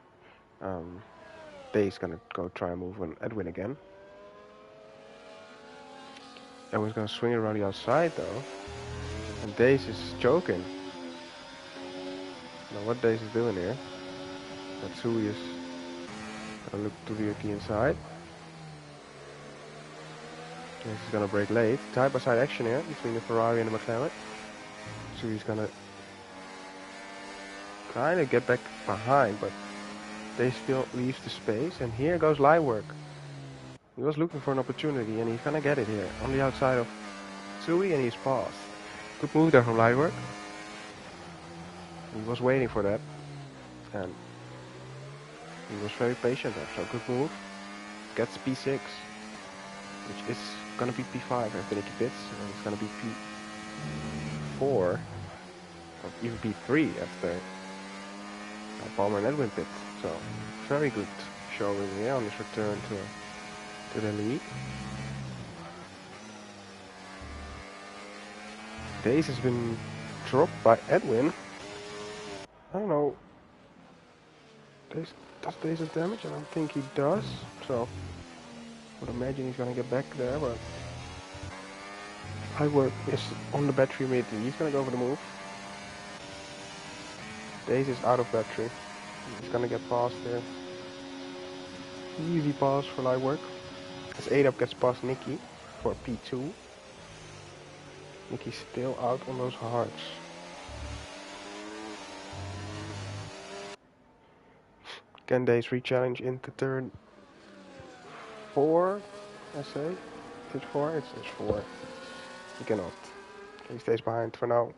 Day's gonna go try and move on Edwin again. Edwin's gonna swing it around the outside though. And Days is choking. Now what Days is doing here. Matsui is gonna look to the inside. Days is gonna break late. Side by side action here between the Ferrari and the McLaren. So he's gonna kind of get back behind, but Days still leaves the space. And here goes Lightwork. He was looking for an opportunity and he's gonna get it here on the outside of Sui, and he's paused. Good move there from Lightwork. He was waiting for that, and he was very patient there, so good move. Gets P6, which is gonna be P5 after Nicky pits, and it's gonna be P4, or even P3 after Palmer and Edwin pit. So, very good showing here on his return to the league. Daze has been dropped by Edwin. I don't know. Does Daze have damage? I don't think he does. So, I would imagine he's gonna get back there, but Lightwork is on the battery immediately. He's gonna go for the move. Daze is out of battery. He's gonna get past there. Easy pass for Lightwork. As ADAP gets past Nicky for P2. Nicky's still out on those hearts. Can Daze re-challenge into turn 4? I say. Is it 4? It's 4. He cannot. He stays behind for now.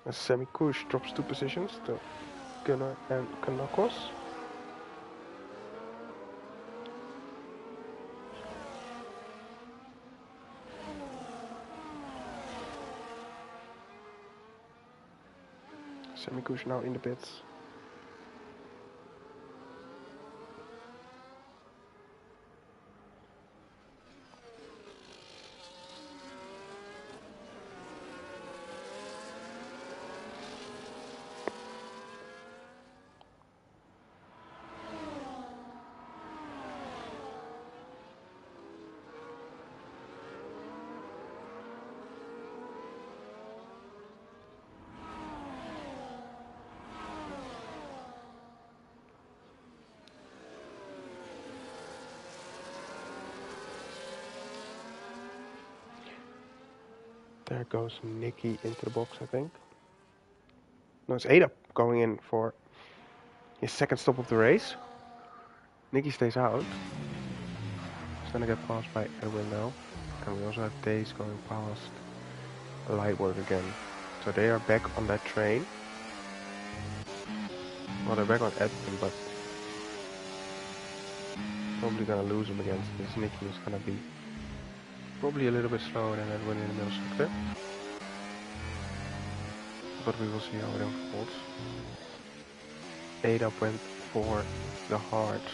As Semi-Kush drops 2 positions to Gunnar and Kanakos. Semi-Kush now in the pits. There goes Nicky into the box, I think. No, it's ADAP going in for his second stop of the race. Nicky stays out. He's gonna get passed by Edwin now. And we also have Daze going past Lightwork again. So they are back on that train. Well, they're back on Edwin, but probably gonna lose him against this. Nicky is gonna be probably a little bit slower than Edwin in the middle sector. But we will see how it unfolds. ADAP went for the hearts.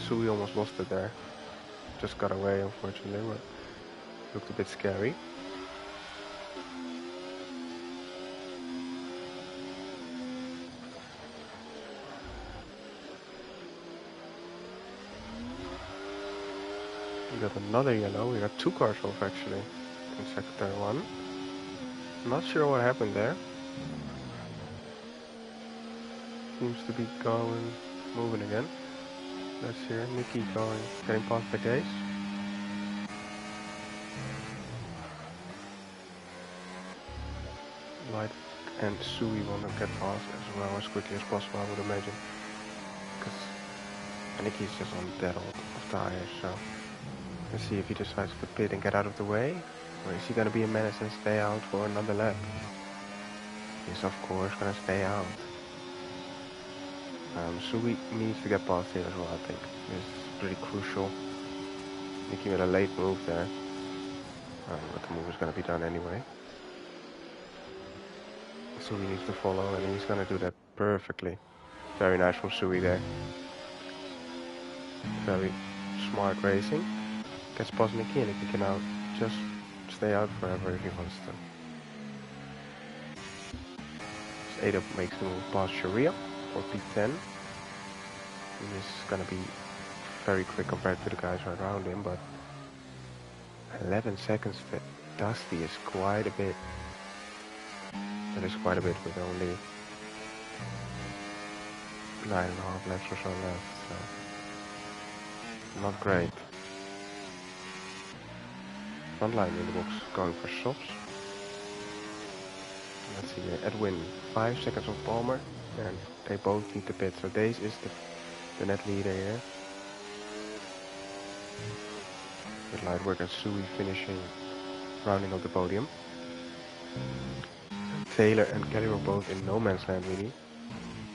Sui almost lost it there. Just got away, unfortunately, but looked a bit scary. We got another yellow. We got 2 cars off actually in sector 1. Not sure what happened there. Seems to be moving again. Let's hear Nicky getting past by Daze. Light and Sui want to get past as well as quickly as possible, I would imagine. Because Nicky's just on dead of tires, so let's see if he decides to pit and get out of the way. Or is he going to be a menace and stay out for another lap? He's of course going to stay out. Sui needs to get past here as well, I think. This is pretty crucial. Nicky made a late move there. But the move is going to be done anyway. Sui needs to follow, and he's going to do that perfectly. Very nice from Sui there. Very smart racing. Gets past Nicky, and Nicky can now just stay out forever if he wants to. ADAP makes the move past Sharia for P10. This is gonna be very quick compared to the guys right around him, but 11 seconds for Dusty is quite a bit. That is quite a bit with only 9.5 laps or so left, so not great. Frontline in the box going for softs. Let's see here, Edwin 5 seconds on Palmer, and they both need to pit, so Daze is the net leader here. With Lightwork and Sui finishing, rounding up the podium. Taylor and Kellyrope both in no man's land really.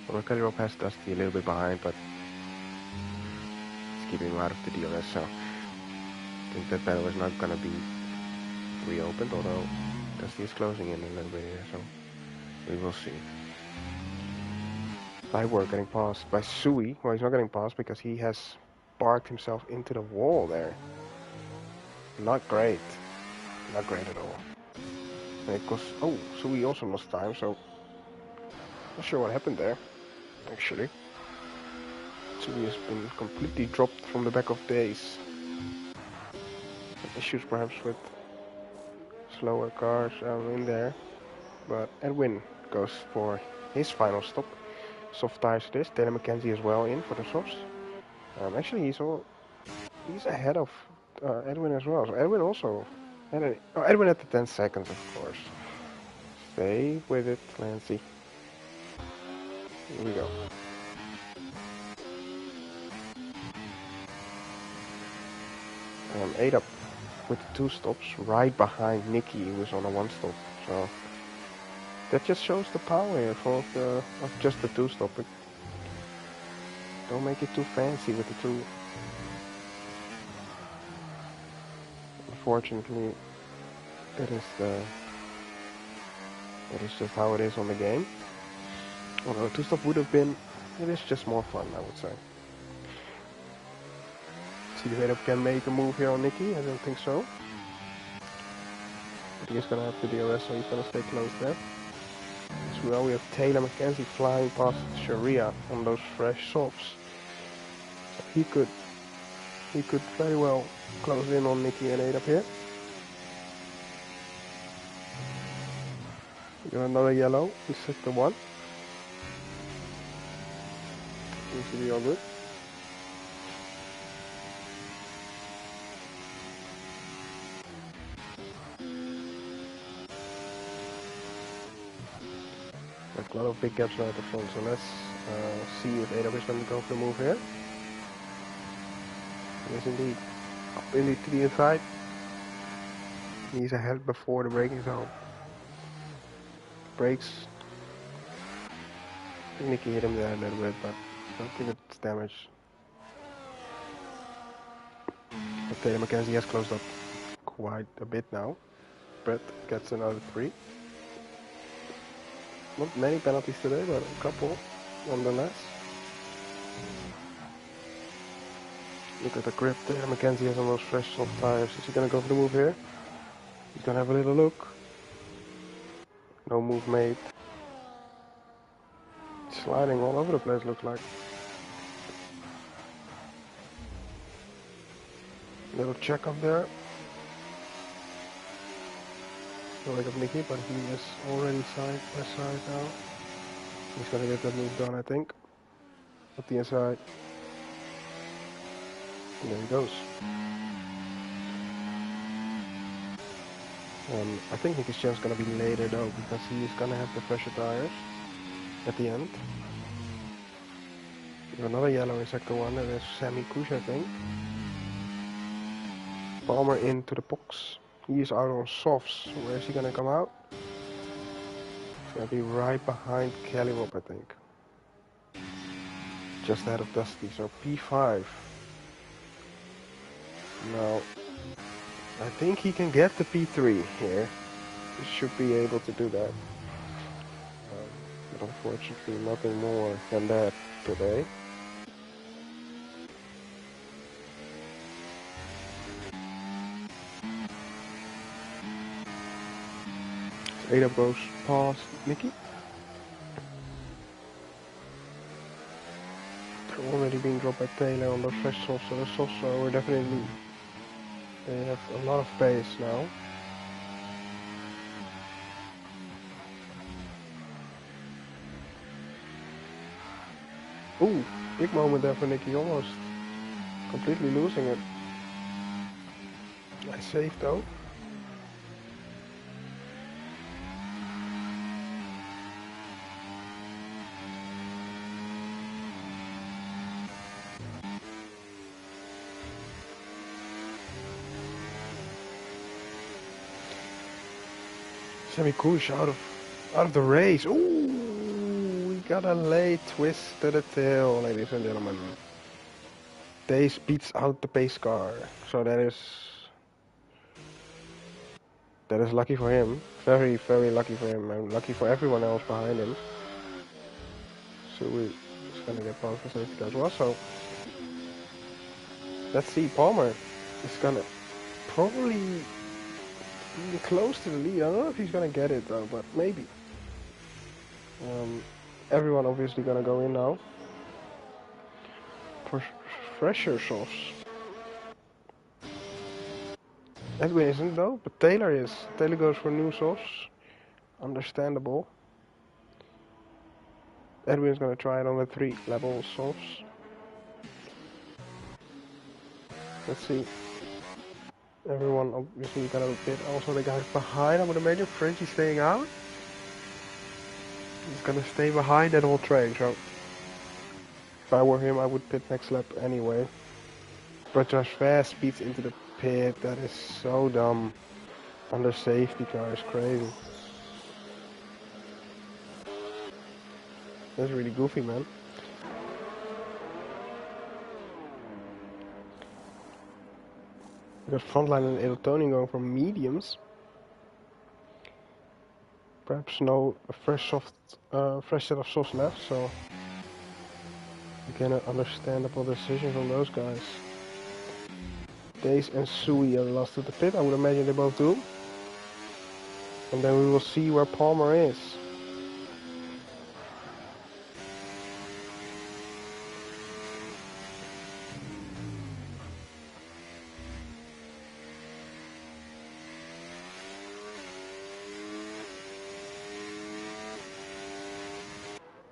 Although Kellyrope has Dusty a little bit behind, but it's keeping him out of the DRS, so I think that battle is not gonna be reopened, although Dusty is closing in a little bit here, so we will see. Lightwork getting passed by Sui. Well, he's not getting passed because he has parked himself into the wall there. Not great. Not great at all. Because, oh, Sui also lost time, so not sure what happened there, actually. Sui has been completely dropped from the back of days. Issues perhaps with slower cars in there. But Edwin goes for his final stop. Soft tires it is. Taylor McKenzie as well in for the softs. Actually, he's ahead of Edwin as well. So Edwin also had Edwin at the 10 seconds, of course. Stay with it, Clancy. Here we go. 8 up with 2 stops, right behind Nicky, who was on a 1 stop. So that just shows the power here of just the 2 stop. Don't make it too fancy with the 2. Unfortunately, that is just how it is on the game. Although a 2 stop would have been, it is just more fun, I would say. See if Adolf can make a move here on Nicky. I don't think so. But he's gonna have the DRS, so he's gonna stay close there. As well, we have Taylor McKenzie flying past Sharia on those fresh softs. So he could very well close in on Nicky and Adolf here. We got another yellow in sector 1. Seems to be all good. A lot of big gaps now at the front, so let's see if Adolf is going to go for the move here. Yes, indeed. Up into the inside. He's ahead before the braking zone. Brakes. I think Nicky hit him there a little bit, but I don't think it's damaged. But Taylor McKenzie has closed up quite a bit now. Brett gets another 3. Not many penalties today, but a couple nonetheless. Look at the grip there. McKenzie has on those fresh soft tires. Is he gonna go for the move here? He's gonna have a little look. No move made. Sliding all over the place, looks like. Little check up there. The leg of Nicky, but he is already side by side now. He's gonna get that move done, I think. Up the inside. And there he goes. I think Nicky's chance gonna be later though, because he is gonna have the fresher tires at the end. Another yellow in sector 1, that is Sammy Kush, I think. Palmer into the box. He is out on softs. Where is he gonna come out? He's gonna be right behind Kellyrope, I think. Just ahead of Dusty, so P5. Now, I think he can get the P3 here. He should be able to do that. But unfortunately, nothing more than that today. Adolf goes past Nicky. They're already being dropped by Taylor on those fresh softs, so the softs are definitely, they have a lot of pace now. Ooh, big moment there for Nicky, almost completely losing it. Nice save though. Semi-Kush out of the race. Ooh, we got a late twist to the tail, ladies and gentlemen. Dace beats out the pace car, so that is lucky for him. Very, very lucky for him, and lucky for everyone else behind him. So we're gonna get past the safety car as well. So let's see. Palmer is gonna probably be close to the lead. I don't know if he's gonna get it though, but maybe. Everyone obviously gonna go in now for fresher sauce. Edwin isn't though, but Taylor is. Taylor goes for new sauce. Understandable. Edwin's gonna try it on the 3-level sauce. Let's see. Everyone obviously got a bit. Also the guys behind, I would imagine Frenchie staying out. He's gonna stay behind that whole train, so if I were him I would pit next lap anyway. But just fast speeds into the pit, that is so dumb. Under safety car is crazy. That's really goofy, man. We got Frontline and Eltonian going for mediums. Perhaps no fresh set of softs left, so again an understandable decision from those guys. Dace and Sui are the last to the pit, I would imagine they both do. And then we will see where Palmer is.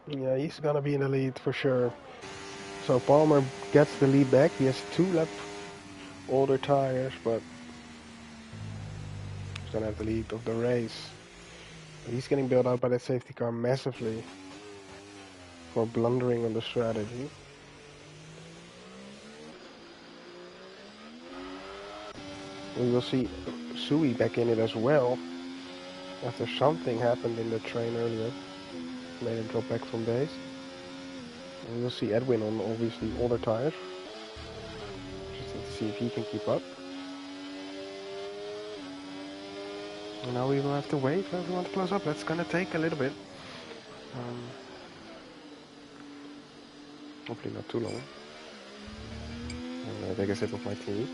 Yeah, he's gonna be in the lead for sure. So Palmer gets the lead back. He has 2 lap older tires, but he's gonna have the lead of the race. But he's getting bailed out by that safety car massively for blundering on the strategy. We will see Sui back in it as well after something happened in the train earlier. Made him drop back from base. And we'll see Edwin on obviously older tires. Just to see if he can keep up. And now we will have to wait for everyone to close up. That's gonna take a little bit. Hopefully not too long. And take a sip of my tea.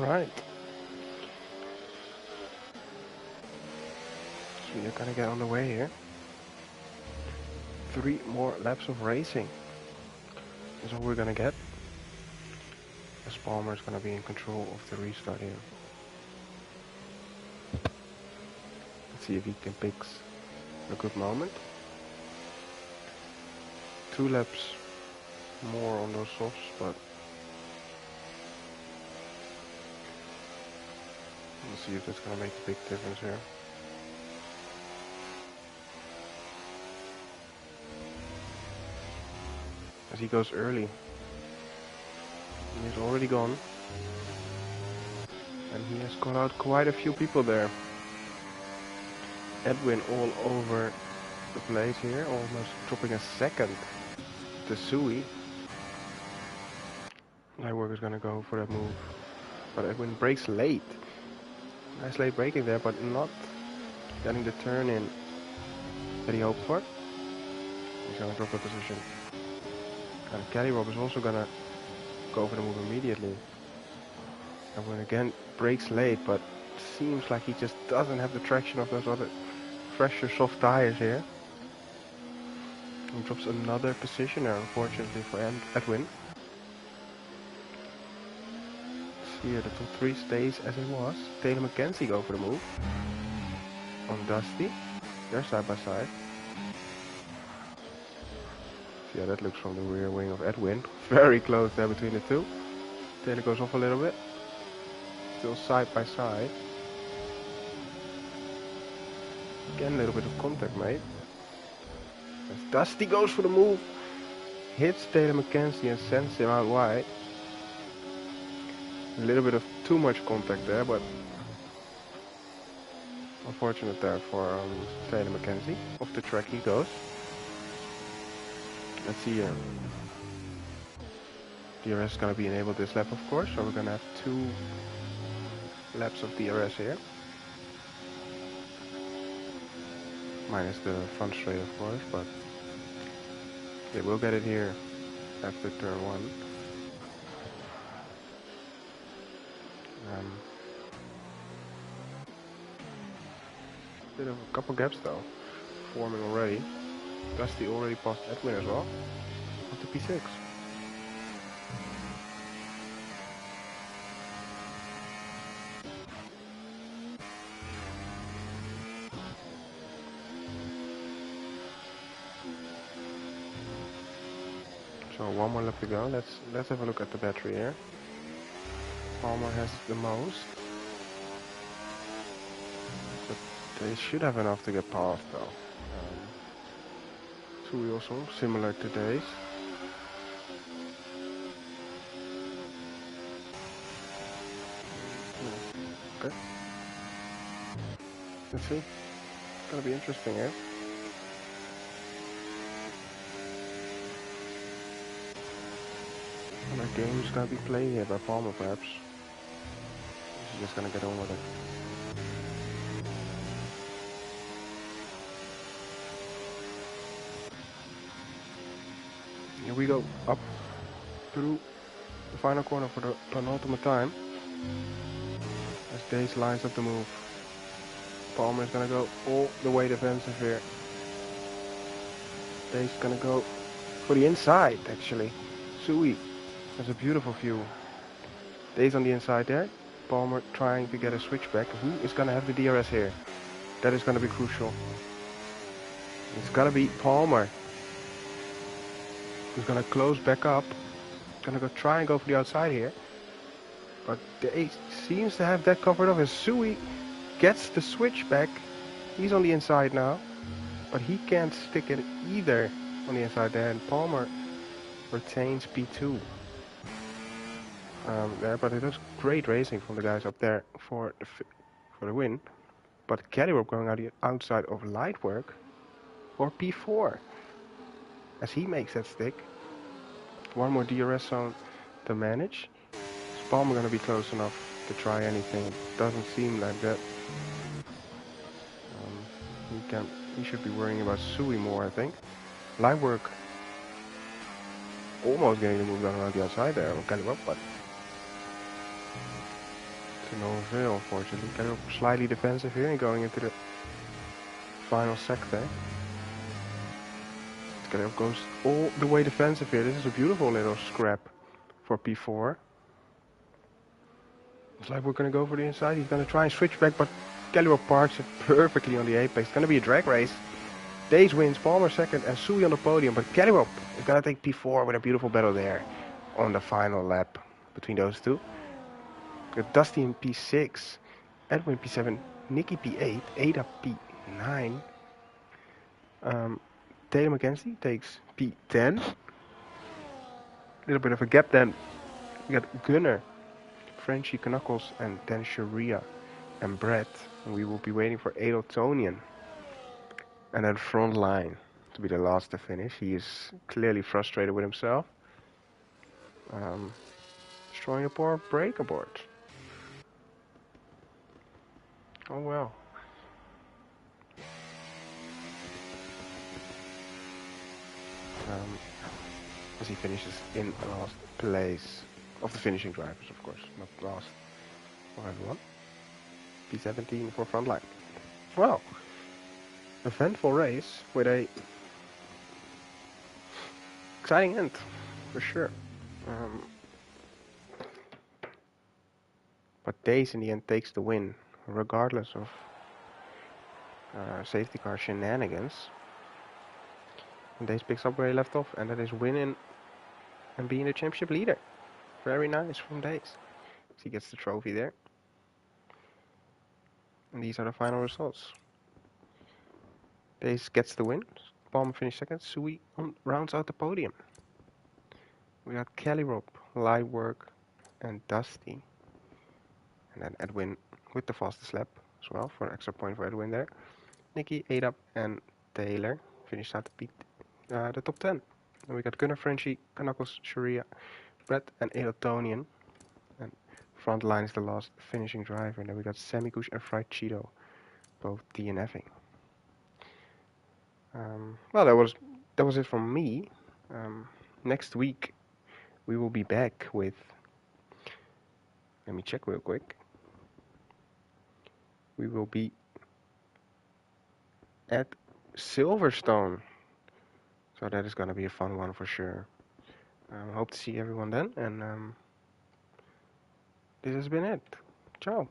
Alright. So you're gonna get on the way here. 3 more laps of racing. That's all we're gonna get. As Palmer is gonna be in control of the restart here. Let's see if he can pick a good moment. 2 laps more on those softs, but we'll see if that's gonna make a big difference here. As he goes early. He's already gone. And he has caught out quite a few people there. Edwin all over the place here, almost dropping a second to Sui. Lightwork is gonna go for that move. But Edwin brakes late. Nice late braking there, but not getting the turn in that he hoped for. He's gonna drop the position. And Kelly Rob is also gonna go for the move immediately. Edwin again brakes late, but seems like he just doesn't have the traction of those other fresher soft tires here. And drops another position there, unfortunately for Edwin. See here, the top 3 stays as it was. Taylor McKenzie go for the move. On Dusty. They're side by side. Yeah, that looks from the rear wing of Edwin. Very close there between the two. Taylor goes off a little bit. Still side by side. Again, a little bit of contact made. As Dusty goes for the move. Hits Taylor McKenzie and sends him out wide. A little bit of too much contact there, but unfortunate there for Taylor McKenzie. Off the track he goes. Let's see here. DRS is going to be enabled this lap, of course, so we're going to have 2 laps of DRS here. Minus the front straight, of course, but they will get it here after turn 1. Bit of a couple gaps though, forming already. Dusty already passed Edwin as well, of the P6. So 1 more lap to go. Let's have a look at the battery here. Palmer has the most. But they should have enough to get past though. 2 wheels also similar to Days. Okay. Let's see. It's gonna be interesting here. And our game is gonna be played here by Palmer perhaps. He's just gonna get on with it. Here we go, up through the final corner for the penultimate time. As Days lines up the move. Palmer is gonna go all the way defensive here. Days gonna go for the inside actually. Sui has a beautiful view. Days on the inside there. Palmer trying to get a switchback. Who is gonna have the DRS here? That is gonna be crucial. It's gonna be Palmer. Who's gonna close back up. Gonna go try and go for the outside here. But Days seems to have that covered up as Sui gets the switchback. He's on the inside now. But he can't stick it either on the inside there. And Palmer retains P2. There, but it was great racing from the guys up there for the win. But Kelly going out the outside of Lightwork for P4 as he makes that stick. 1 more DRS zone to manage. Is Palmer going to be close enough to try anything? It doesn't seem like that. He should be worrying about Sui more, I think. Lightwork almost getting the move done around the outside there on Kelly, but To no avail, unfortunately. Kind of slightly defensive here and going into the final sector. Skelly goes all the way defensive here. This is a beautiful little scrap for P4. It's like we're going to go for the inside. He's going to try and switch back, but Kelly parks it perfectly on the apex. It's going to be a drag race. Days wins, Palmer second, and Sui on the podium. But Kelly is going to take P4 with a beautiful battle there on the final lap between those two. Got Dusty in P6, Edwin P7, Nicky P8, Ada P9. Taylor McKenzie takes P10. A little bit of a gap then. We got Gunnar, Frenchie Knuckles, and then Sharia and Brett. And we will be waiting for Adeltonian. And then front line to be the last to finish. He is clearly frustrated with himself. Destroying a poor break aboard. Oh well. As he finishes in last place of the finishing drivers, of course, not last for everyone. P17 for frontline. Well, eventful race with a exciting end, for sure. But Days in the end takes the win, regardless of safety car shenanigans. And Days picks up where he left off, and that is winning and being the championship leader. Very nice from Days. So he gets the trophy there. And these are the final results. Days gets the win. Palmer finished second. Sui rounds out the podium. We got Kelly Rope, Lightwork, and Dusty. And then Edwin with the fastest lap as well for an extra point for Edwin there. Nicky, Adap, and Taylor finished out the top 10. And we got Gunnar, Frenchie, Knuckles, Sharia, Brett, and Adeltonian. And front line is the last finishing driver. And then we got Samikush and Fried Cheeto, both DNFing. Well, that was it from me. Next week we will be back with. Let me check real quick. We will be at Silverstone, so that is gonna be a fun one for sure. Hope to see everyone then, and this has been it. Ciao.